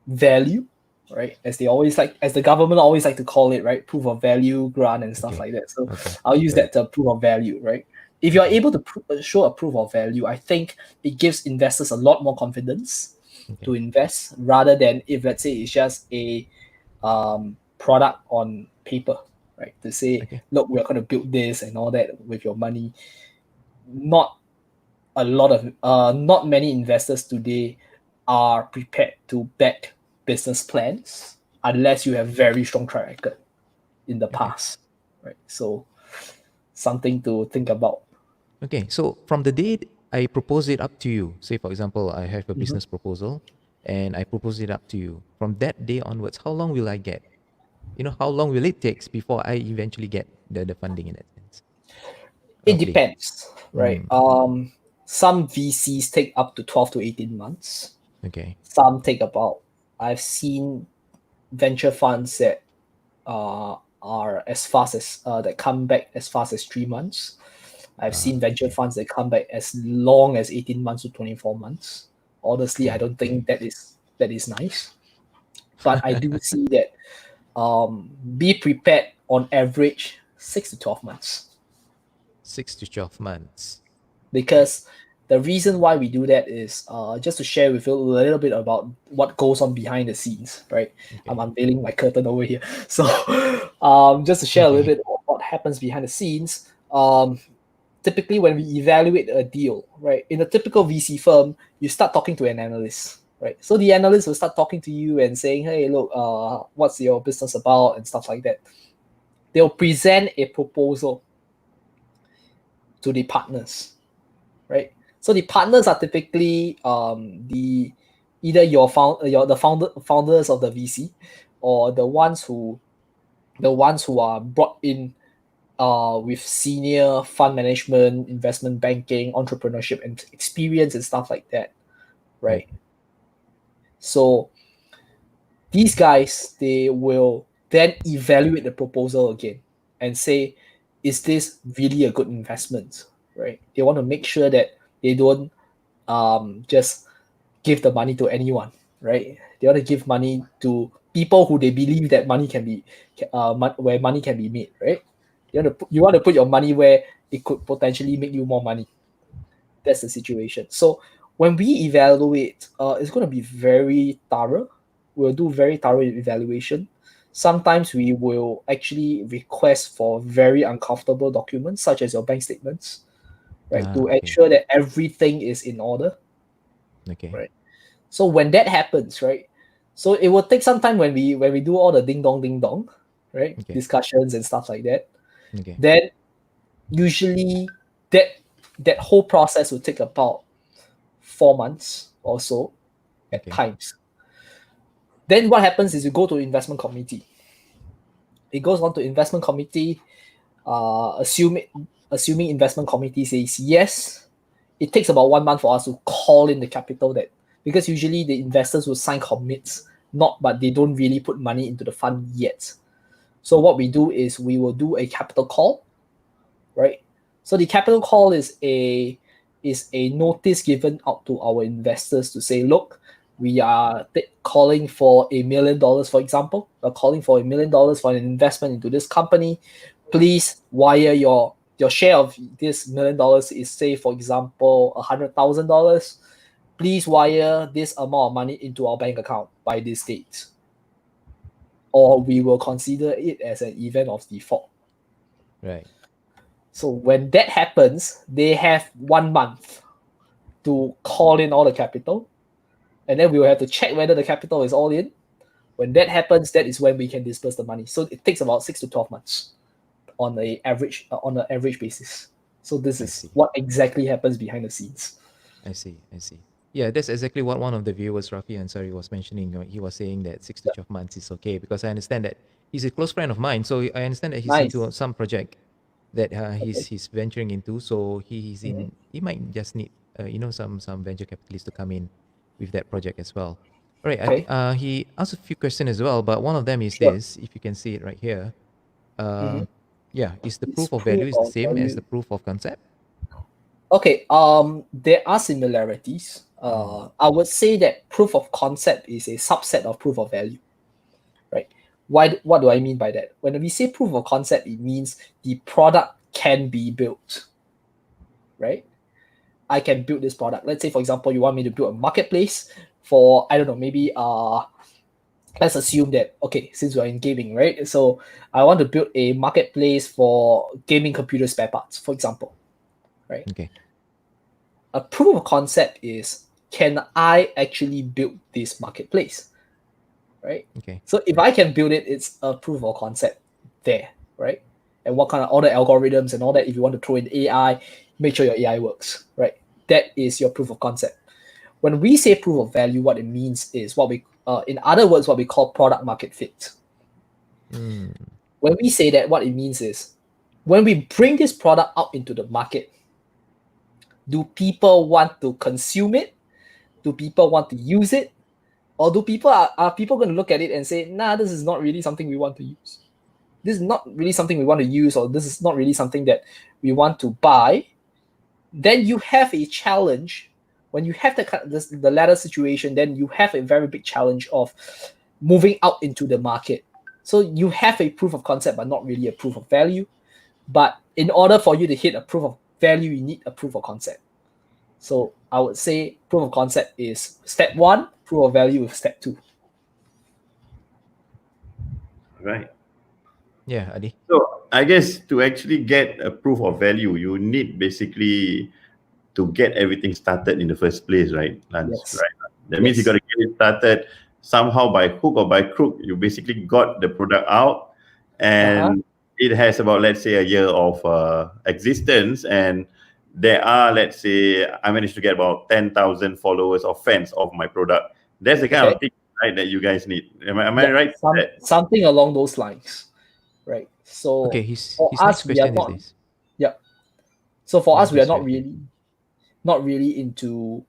value, right? As the government always like to call it, right? Proof of value grant and stuff like that. So I'll use that term, proof of value, right? If you're able to show a proof of value, I think it gives investors a lot more confidence to invest rather than if, let's say, it's just a product on paper, right? To say, look, we're going to build this and all that with your money. Not many investors today are prepared to back business plans unless you have very strong track record in the past, right? So something to think about. Okay, so from the day I propose it up to you, say for example, I have a business proposal and I propose it up to you. From that day onwards, how long will I get? How long will it take before I eventually get the funding in that sense? It depends, right? Some VCs take up to 12 to 18 months. Okay. Some take I've seen venture funds that are as fast as that come back as fast as 3 months. I've seen venture funds that come back as long as 18 months to 24 months. Honestly, I don't think that is nice. But I do see that be prepared on average 6 to 12 months. 6 to 12 months. Because the reason why we do that is just to share with you a little bit about what goes on behind the scenes, right? I'm unveiling my curtain over here. So just to share a little bit of what happens behind the scenes, typically when we evaluate a deal, right? In a typical VC firm, you start talking to an analyst, right? So the analyst will start talking to you and saying, hey, look, what's your business about and stuff like that. They'll present a proposal to the partners, right? So the partners are typically the founders of the VC, or the ones who are brought in with senior fund management, investment banking, entrepreneurship, and experience and stuff like that, right? So these guys, they will then evaluate the proposal again and say, is this really a good investment, right? They want to make sure that they don't just give the money to anyone, right? They want to give money to people who they believe that money can be, where money can be made, right? You want to put your money where it could potentially make you more money. That's the situation. So when we evaluate, it's going to be very thorough. We'll do very thorough evaluation. Sometimes we will actually request for very uncomfortable documents, such as your bank statements, right, to ensure that everything is in order. Okay. Right. So when that happens, right, so it will take some time when we do all the ding dong, right, discussions and stuff like that. Then usually that whole process will take about 4 months or so at times. Then what happens is you go to investment committee. It goes on to investment committee, assuming investment committee says yes. It takes about 1 month for us to call in the capital, that because usually the investors will sign commits, but they don't really put money into the fund yet. So what we do is we will do a capital call, right? So the capital call is a notice given out to our investors to say, look, we are calling for $1 million, for example. We're calling for $1 million for an investment into this company. Please wire your share of this $1 million is, say, for example, $100,000. Please wire this amount of money into our bank account by this date, or we will consider it as an event of default. Right. So when that happens, they have 1 month to call in all the capital, and then we will have to check whether the capital is all in. When that happens, that is when we can disperse the money. So it takes about 6 to 12 months on an average basis. So this is what exactly happens behind the scenes. I see. Yeah, that's exactly what one of the viewers, Rafi Ansari, was mentioning. He was saying that 6 to 12 months is okay, because I understand that he's a close friend of mine. So I understand that he's into some project that he's venturing into. So he might just need some venture capitalists to come in with that project as well. All right. Okay. He asked a few questions as well, but one of them is this. If you can see it right here. Yeah, is the proof of value is the same as the proof of concept? Okay, there are similarities. I would say that proof of concept is a subset of proof of value, right? What do I mean by that? When we say proof of concept, it means the product can be built, right? I can build this product. Let's say, for example, you want me to build a marketplace for, I don't know, maybe let's assume that, okay, since we're in gaming, right? So I want to build a marketplace for gaming computer spare parts, for example, right? Okay. A proof of concept is, can I actually build this marketplace, right? Okay. So if I can build it, it's a proof of concept there, right? And what kind of all the algorithms and all that, if you want to throw in AI, make sure your AI works, right? That is your proof of concept. When we say proof of value, what it means is what we, in other words, what we call product market fit. When we say that, what it means is, when we bring this product out into the market, do people want to consume it? Do people want to use it? Or do people are people going to look at it and say, nah, this is not really something we want to use. This is not really something we want to use, or this is not really something that we want to buy. Then you have a challenge. When you have the latter situation, then you have a very big challenge of moving out into the market. So you have a proof of concept, but not really a proof of value. But in order for you to hit a proof of value, you need a proof of concept. So I would say proof of concept is step 1, proof of value is step 2. Right. Yeah, Adi. So I guess to actually get a proof of value, you need basically to get everything started in the first place, right, Lance? Yes. Right. That means you got to get it started somehow by hook or by crook. You basically got the product out, and it has about, let's say, a year of existence, and there are, let's say, I managed to get about 10,000 followers or fans of my product. That's the kind of thing, right, that you guys need. Am I right? Something along those lines, right? So okay, his us, next question is this. Yeah. So for us, we are not really into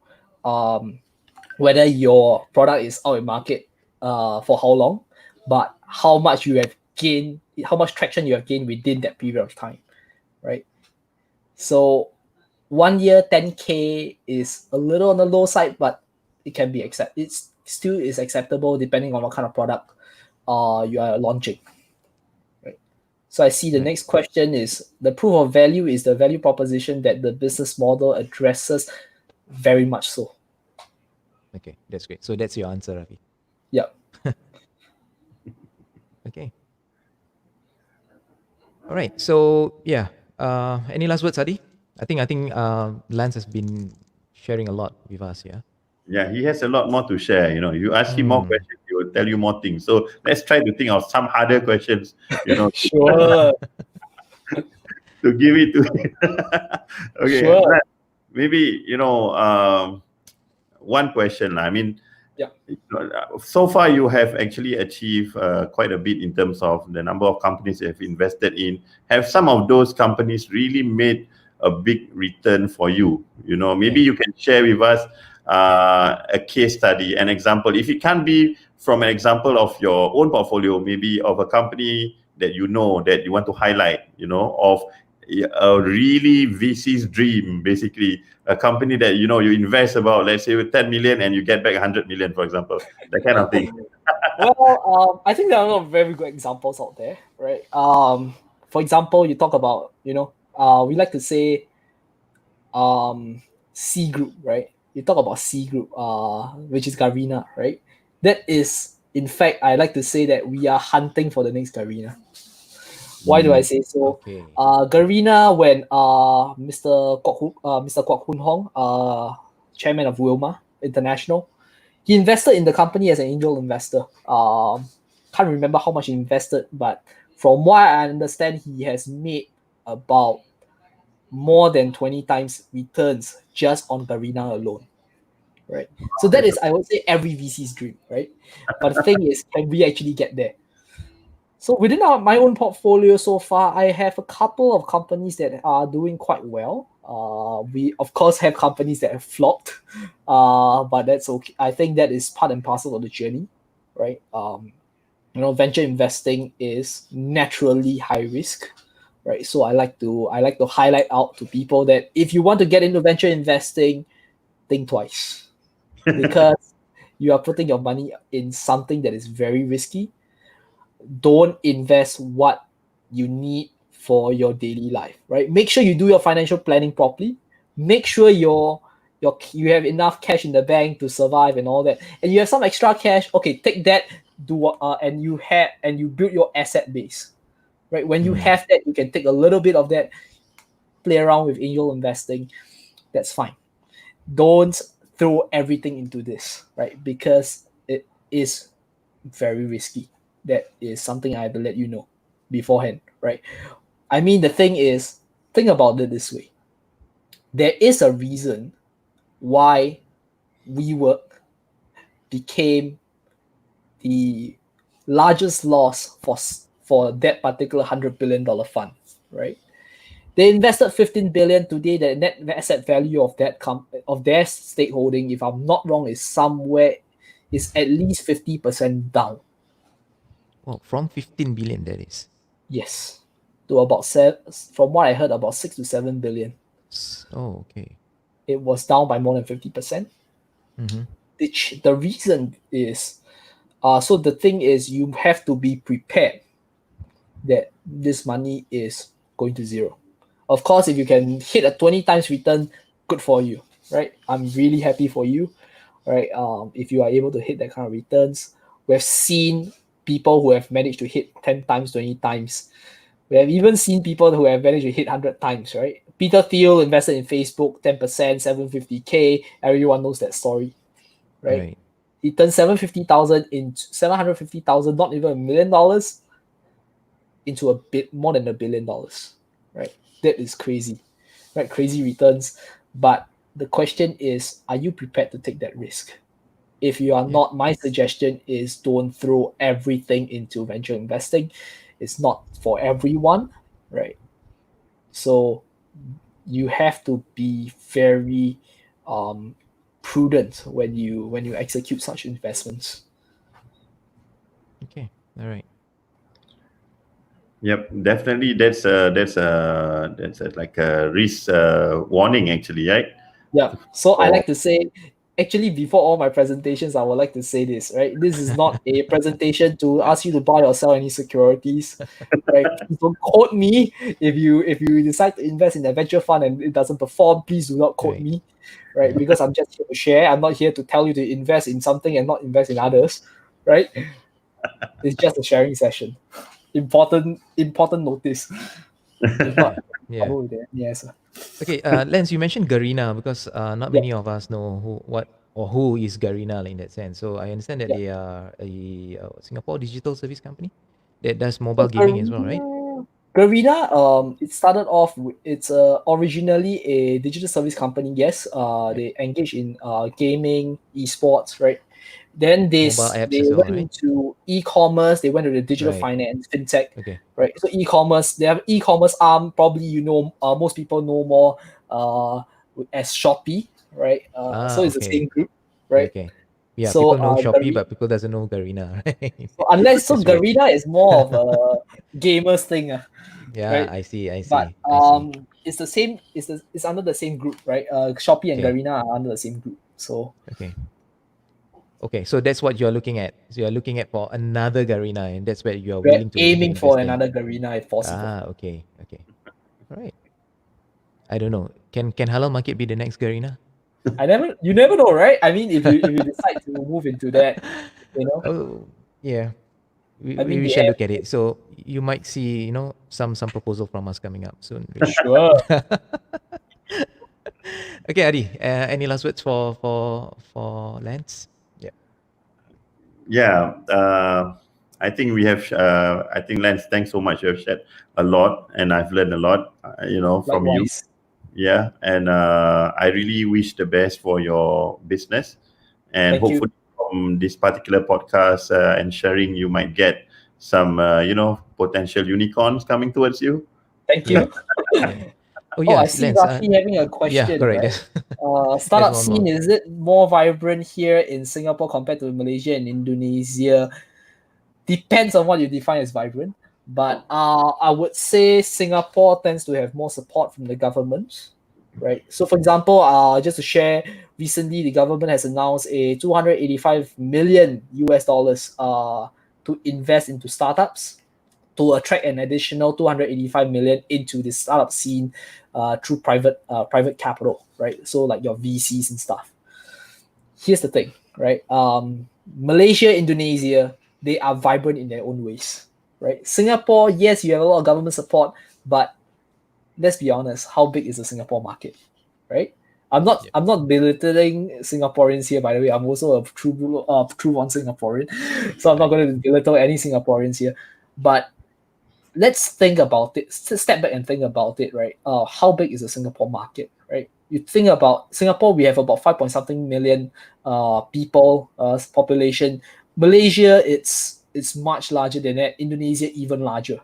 whether your product is out in market for how long, but how much you have gained, how much traction you have gained within that period of time, right? So 1 year 10K is a little on the low side, but it can be it still is acceptable depending on what kind of product you are launching. Right. So I see the next question is, the proof of value is the value proposition that the business model addresses. Very much so. Okay, that's great. So that's your answer, Rafi. Yeah. Okay. All right. So yeah. Any last words, Adi? I think Lance has been sharing a lot with us. Yeah. Yeah, he has a lot more to share. You ask him more questions, he will tell you more things. So let's try to think of some harder questions. Sure. To give it to him. Okay. Sure. Maybe one question. I mean, yeah. So far you have actually achieved quite a bit in terms of the number of companies you have invested in. Have some of those companies really made a big return for you? Maybe you can share with us a case study, an example. If it can't be from an example of your own portfolio, maybe of a company that that you want to highlight, of a really VC's dream, basically a company that you invest about, let's say, with 10 million and you get back 100 million, for example, that kind of thing. Well, I think there are a lot of very good examples out there, right? For example, you talk about, we like to say, C group, right? You talk about C group, which is Garena, right? That is, in fact, I like to say that we are hunting for the next Garena. Why do I say so? Okay. Garena, when Mr. Kwok Hoon Hong, chairman of Wilma International, he invested in the company as an angel investor. Can't remember how much he invested, but from what I understand, he has made about more than 20 times returns just on Garena alone. Right. So that is, I would say, every VC's dream, right? But the thing is, can we actually get there? So within my own portfolio so far, I have a couple of companies that are doing quite well. We of course have companies that have flopped, but that's okay. I think that is part and parcel of the journey, right? Venture investing is naturally high risk, right? So I like to highlight out to people that if you want to get into venture investing, think twice, because you are putting your money in something that is very risky. Don't invest what you need for your daily life, right? Make sure you do your financial planning properly. Make sure you have enough cash in the bank to survive and all that. And you have some extra cash, okay, take that, and you build your asset base, right? When you have that, you can take a little bit of that, play around with angel investing. That's fine. Don't throw everything into this, right? Because it is very risky. That is something I have to let you know beforehand, right? I mean, the thing is, think about it this way. There is a reason why WeWork became the largest loss for that particular $100 billion fund, right? They invested 15 billion today. The net asset value of their stakeholding, if I'm not wrong, is at least 50% down. Well, from 15 billion, that is. Yes, to about from what I heard, about 6 to 7 billion. Oh, okay. It was down by more than 50%. The reason is, so the thing is, you have to be prepared that this money is going to zero. Of course, if you can hit a 20 times return, good for you, right? I'm really happy for you, right? If you are able to hit that kind of returns, we've seen people who have managed to hit 10 times, 20 times. We have even seen people who have managed to hit 100 times, right? Peter Thiel invested in Facebook, 10%, 750K. Everyone knows that story, right? He turned 750,000, not even $1 million, into a bit more than $1 billion, right? That is crazy, right? Crazy returns. But the question is, are you prepared to take that risk? If you are not, my suggestion is don't throw everything into venture investing. It's not for everyone, right? So you have to be very prudent when you execute such investments. Okay, all right. Yep, definitely. That's like a risk warning, actually, right? Yeah. So I like to say, actually, before all my presentations, I would like to say this, right? This is not a presentation to ask you to buy or sell any securities, right? Please don't quote me. If you decide to invest in a venture fund and it doesn't perform, please do not quote me, right? Because I'm just here to share. I'm not here to tell you to invest in something and not invest in others, right? It's just a sharing session. Important notice. If not, Yeah. with it. Yes. Okay, Lance, you mentioned Garena because not Yeah. many of us know who is Garena in that sense. So I understand that Yeah. they are a Singapore digital service company that does mobile gaming as well, right? Garena, it started off it's originally a digital service company. Yes, they engage in gaming, esports, right? Then Mobile apps they as well, went right? into e-commerce. They went into digital Right. finance, fintech, Okay. right? So e-commerce, they have e-commerce arm. Probably most people know more as Shopee, right? So it's the Okay. same group, right? Okay. Yeah, So people know Shopee, but people doesn't know Garena, right? so That's right. Garena is more of a gamers thing. Yeah, right? I see. But I see. it's the same. It's under the same group, right? Shopee and Okay. Garena are under the same group. So Okay. Okay. So that's what you're looking at. So you're looking at for another Garena, and that's where you're we're willing to aiming for invest in. another Garena if possible. Ah, okay. Okay. All right. I don't know. Can halal market be the next Garena? You never know, right? I mean, if you decide to move into that, you know, Oh, yeah. We, I we mean, we the shall air, look at it. So you might see, some proposal from us coming up soon. Really. sure. Okay, Adi. Any last words for Lance? Yeah. Yeah, I think we have. I think Lance, thanks so much. You have shared a lot, and I've learned a lot. From you. Likewise. Yeah, and I really wish the best for your business, and Thank you. hopefully from this particular podcast and sharing, you might get some potential unicorns coming towards you. Thank Yeah. you. Yeah. Oh Oh, I yes, see Lance. Rafi having a Yeah, question, correct. right? There's Startup one scene, more. is it more vibrant here in Singapore compared to Malaysia and Indonesia? Depends on what you define as vibrant. But I would say Singapore tends to have more support from the government, right? So, for example, just to share, recently the government has announced a 285 million US dollars to invest into startups to attract an additional 285 million into the startup scene through private capital, right? So like your VCs and stuff. Here's the thing, right? Malaysia, Indonesia, they are vibrant in their own ways, right? Singapore, yes, you have a lot of government support, but let's be honest, how big is the Singapore market, right? Yep. I'm not belittling Singaporeans here, by the way. I'm also a true born Singaporean, so I'm not Right. going to belittle any Singaporeans here. But let's think about it. Step back and think about it, right? How big is the Singapore market, right? You think about Singapore, we have about 5 point something million people population. Malaysia, it's much larger than that. Indonesia, even larger,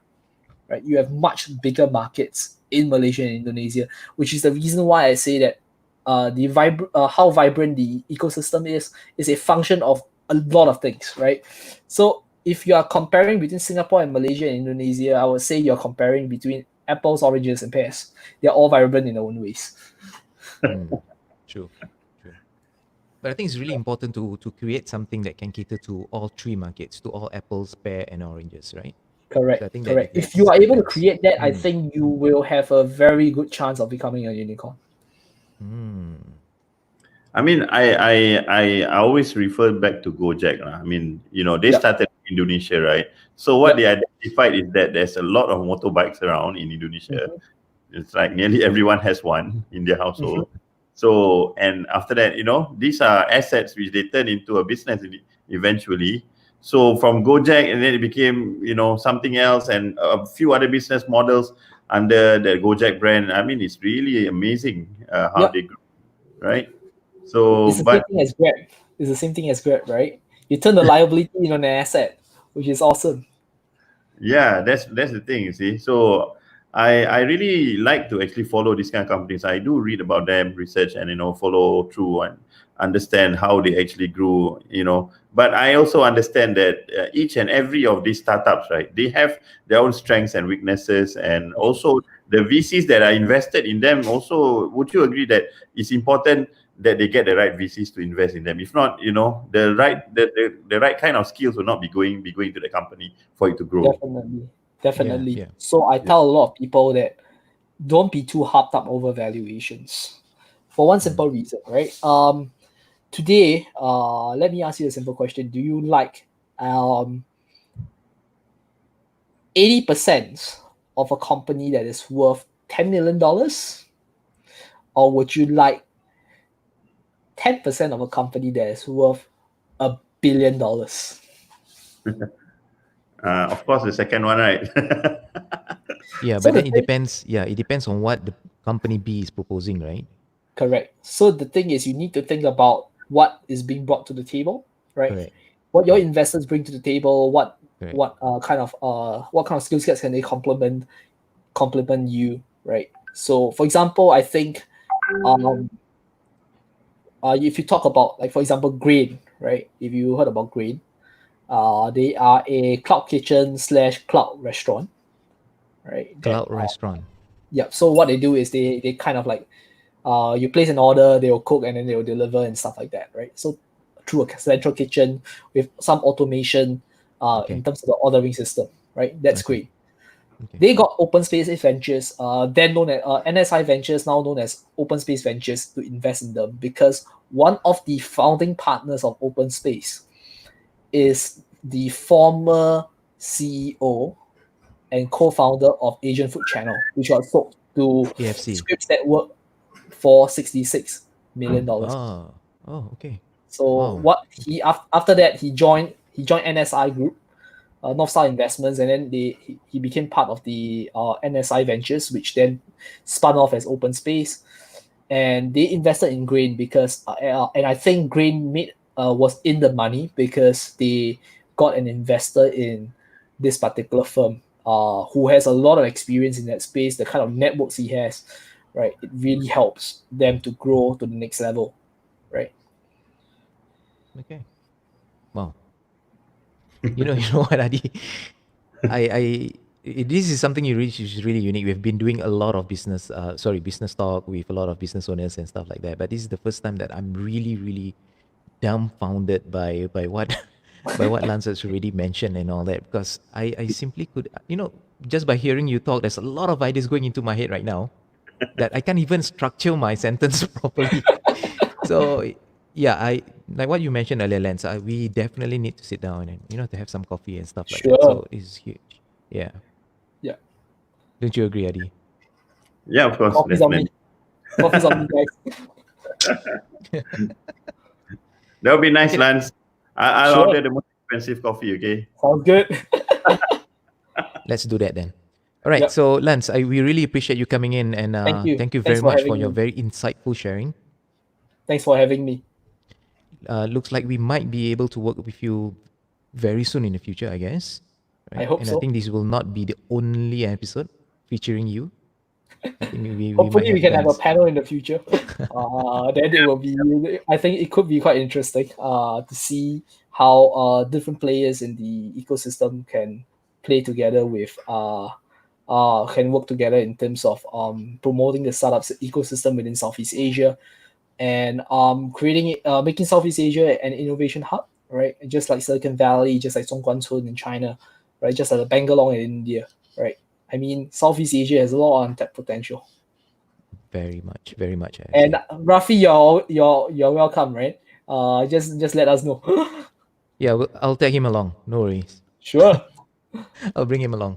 right? You have much bigger markets in Malaysia and Indonesia, which is the reason why I say that how vibrant the ecosystem is a function of a lot of things, right? So if you are comparing between Singapore and Malaysia and Indonesia, I would say you're comparing between apples, oranges, and pears. They're all vibrant in their own ways. True. True. But I think it's really important to create something that can cater to all three markets, to all apples, pear, and oranges, right? So I Correct, think that correct. If that's you are able to that's. create that, I think you will have a very good chance of becoming a unicorn. I mean, I always refer back to Gojek. I mean, they Yep. started in Indonesia, right? So what Yep. they identified is that there's a lot of motorbikes around in Indonesia. It's like nearly everyone has one in their household. So, and after that, these are assets which they turn into a business eventually. So from Gojek, and then it became, something else, and a few other business models under the Gojek brand. I mean, it's really amazing how Yep. they grew, right? So, It's the same thing as Grab. It's the same thing as Grab, right? You turn the liability into an asset, which is awesome. yeah, that's the thing, you see. So I really like to actually follow these kind of companies. I do read about them, research, and follow through and understand how they actually grew. But I also understand that each and every of these startups, right, they have their own strengths and weaknesses, and also the VCs that are invested in them. Also, would you agree that it's important that they get the right VCs to invest in them? If not, the right kind of skills will not be going to the company for it to grow. Definitely. Yeah. So I tell a lot of people that don't be too harped up over valuations for one simple reason, right? Today, let me ask you a simple question. Do you like 80% of a company that is worth $10 million? Or would you like 10% of a company that is worth $1 billion? Of course, the second one, right? Yeah, So but then the it thing- depends. Yeah, it depends on what the company B is proposing, right? Correct. So the thing is, you need to think about what is being brought to the table, right? Correct. What your investors bring to the table, what Correct. what kind of skill sets can they complement you, right? So for example, I think if you talk about, like, for example, Grain, right? If you heard about Grain, they are a cloud kitchen / cloud restaurant, right? Cloud restaurant. Yeah. So what they do is they kind of like you place an order, they will cook and then they will deliver and stuff like that, right? So through a central kitchen with some automation Okay. in terms of the ordering system, right? That's Okay. great. Okay. They got Open Space Ventures, then known as NSI Ventures, now known as Open Space Ventures, to invest in them because one of the founding partners of Open Space is the former CEO and co-founder of Asian Food Channel, which was sold to AFC. Scripps Network for $66 million. Oh. Oh. Okay. So Wow. what he after that he joined NSI Group, North Star Investments, and then he became part of the NSI Ventures, which then spun off as Open Space, and they invested in Grain because and I think Grain was in the money because they got an investor in this particular firm who has a lot of experience in that space. The kind of networks he has, right, it really helps them to grow to the next level, right? Okay. Wow. You know what, Adi? This is something which is really unique. We've been doing a lot of business talk with a lot of business owners and stuff like that. But this is the first time that I'm really, really dumbfounded by what by what Lance has already mentioned and all that. Because I simply could, just by hearing you talk, there's a lot of ideas going into my head right now that I can't even structure my sentence properly. So yeah, I like what you mentioned earlier, Lance. We definitely need to sit down and to have some coffee and stuff like that. Sure. So this is huge. Yeah, Yeah. don't you agree, Adi? Yeah, of course, Coffee's on me. definitely. Coffee's on me, guys. That would be nice, Okay. Lance. I'll Sure. order the most expensive coffee, okay? Sounds good. Let's do that then. All right. Yep. So Lance, we really appreciate you coming in and Thank you. thank you Thanks very for much for having your me. very insightful sharing. Thanks for having me. Looks like we might be able to work with you very soon in the future, I guess. I hope And so. I think this will not be the only episode featuring you. I think we might Hopefully, have we can have a plans. panel in the future. Then it will be. I think it could be quite interesting. To see how different players in the ecosystem can play together with can work together in terms of promoting the startups ecosystem within Southeast Asia and creating making Southeast Asia an innovation hub, right? Just like Silicon Valley, just like Zhongguancun in China, right? Just like Bangalore in India, right? I mean, Southeast Asia has a lot of untapped potential. Very much, very much. I And say. Rafi, you're welcome, right? Just let us know. Yeah, I'll take him along. No worries. Sure. I'll bring him along.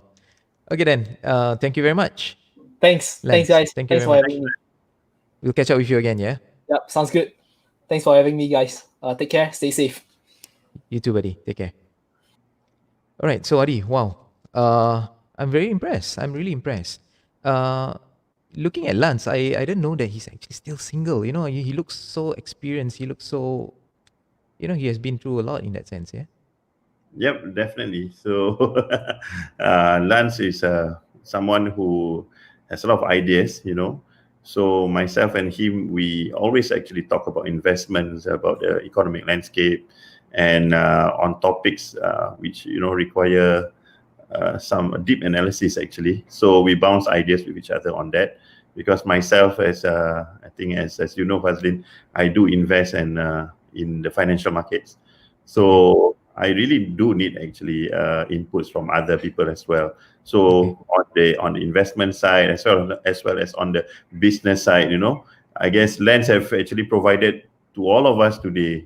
Okay then. Thank you very much, Thanks, Lance. guys. Thank you Thanks very for much. having me. We'll catch up with you again. Yeah. Yep, sounds good. Thanks for having me, guys. Take care. Stay safe. You too, buddy. Take care. All right. So Adi, wow. I'm very impressed. I'm really impressed. Looking at Lance, I didn't know that he's actually still single. He looks so experienced. He looks so, he has been through a lot in that sense. Yeah. Yep, definitely. So Lance is someone who has a lot of ideas. So myself and him, we always actually talk about investments, about the economic landscape, and on topics which require some deep analysis actually. So we bounce ideas with each other on that. Because myself, as I think, as you know, Fazlin, I do invest in the financial markets. So I really do need actually inputs from other people as well. So on the investment side as well as on the business side, I guess Lens have actually provided to all of us today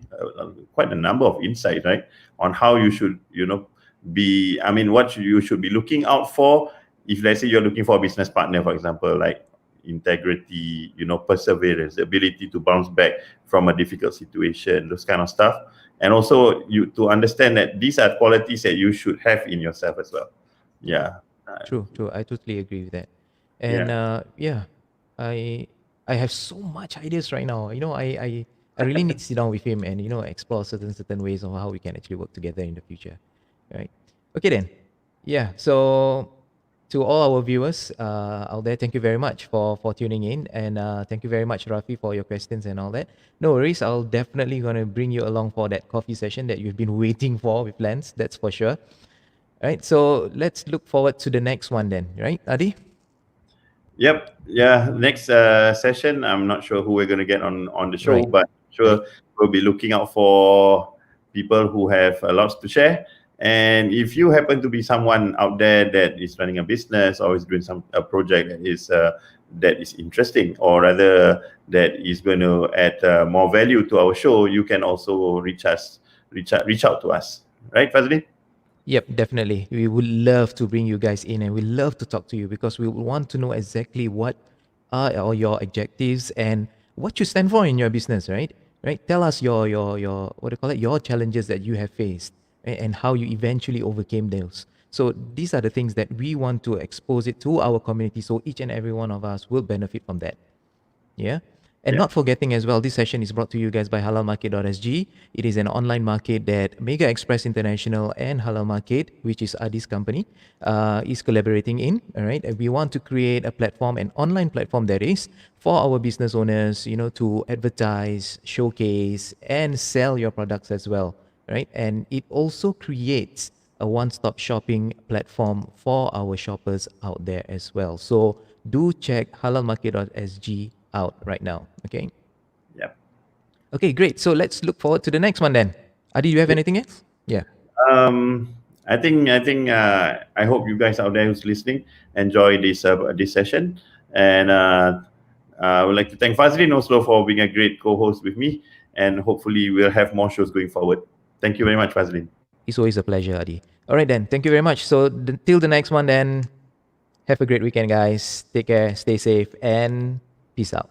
quite a number of insights, right, on how you should what you should be looking out for if, let's say, you're looking for a business partner, for example, like integrity, perseverance, the ability to bounce back from a difficult situation, those kind of stuff. And also you to understand that these are qualities that you should have in yourself as well. Yeah. True. I totally agree with that. And Yeah. yeah, I I have so much ideas right now. I really need to sit down with him and explore certain ways of how we can actually work together in the future. Right. Okay then. Yeah. So to all our viewers out there, thank you very much for tuning in, and thank you very much, Rafi, for your questions and all that. No worries. I'll definitely gonna bring you along for that coffee session that you've been waiting for with Lance. That's for sure. Right. So let's look forward to the next one then. Right, Adi? Yep. Yeah. Next session, I'm not sure who we're going to get on the show, Right. but sure we'll be looking out for people who have a lot to share. And if you happen to be someone out there that is running a business or is doing a project that is interesting, or rather that is going to add more value to our show, you can also reach out to us. Right, Fazlin? Yep, definitely. We would love to bring you guys in and we love to talk to you because we want to know exactly what are all your objectives and what you stand for in your business, right? Right? Tell us your what do you call it, your challenges that you have faced, right? And how you eventually overcame those. So these are the things that we want to expose it to our community so each and every one of us will benefit from that. Yeah. And Yeah. not forgetting as well, this session is brought to you guys by halalmarket.sg. It is an online market that Mega Express International and Halal Market, which is Adi's company, is collaborating in. All right. And we want to create a platform, an online platform that is for our business owners, to advertise, showcase, and sell your products as well. Right. And it also creates a one-stop shopping platform for our shoppers out there as well. So do check halalmarket.sg out right now. Okay. Yep. Okay, great. So let's look forward to the next one then. Adi, do you have anything else? Yeah. I hope you guys out there who's listening enjoy this session, and I would like to thank Fazlin also for being a great co-host with me, and hopefully we'll have more shows going forward. Thank you very much, Fazlin. It's always a pleasure, Adi. All right then. Thank you very much. So till the next one then, have a great weekend, guys. Take care, stay safe, and peace out.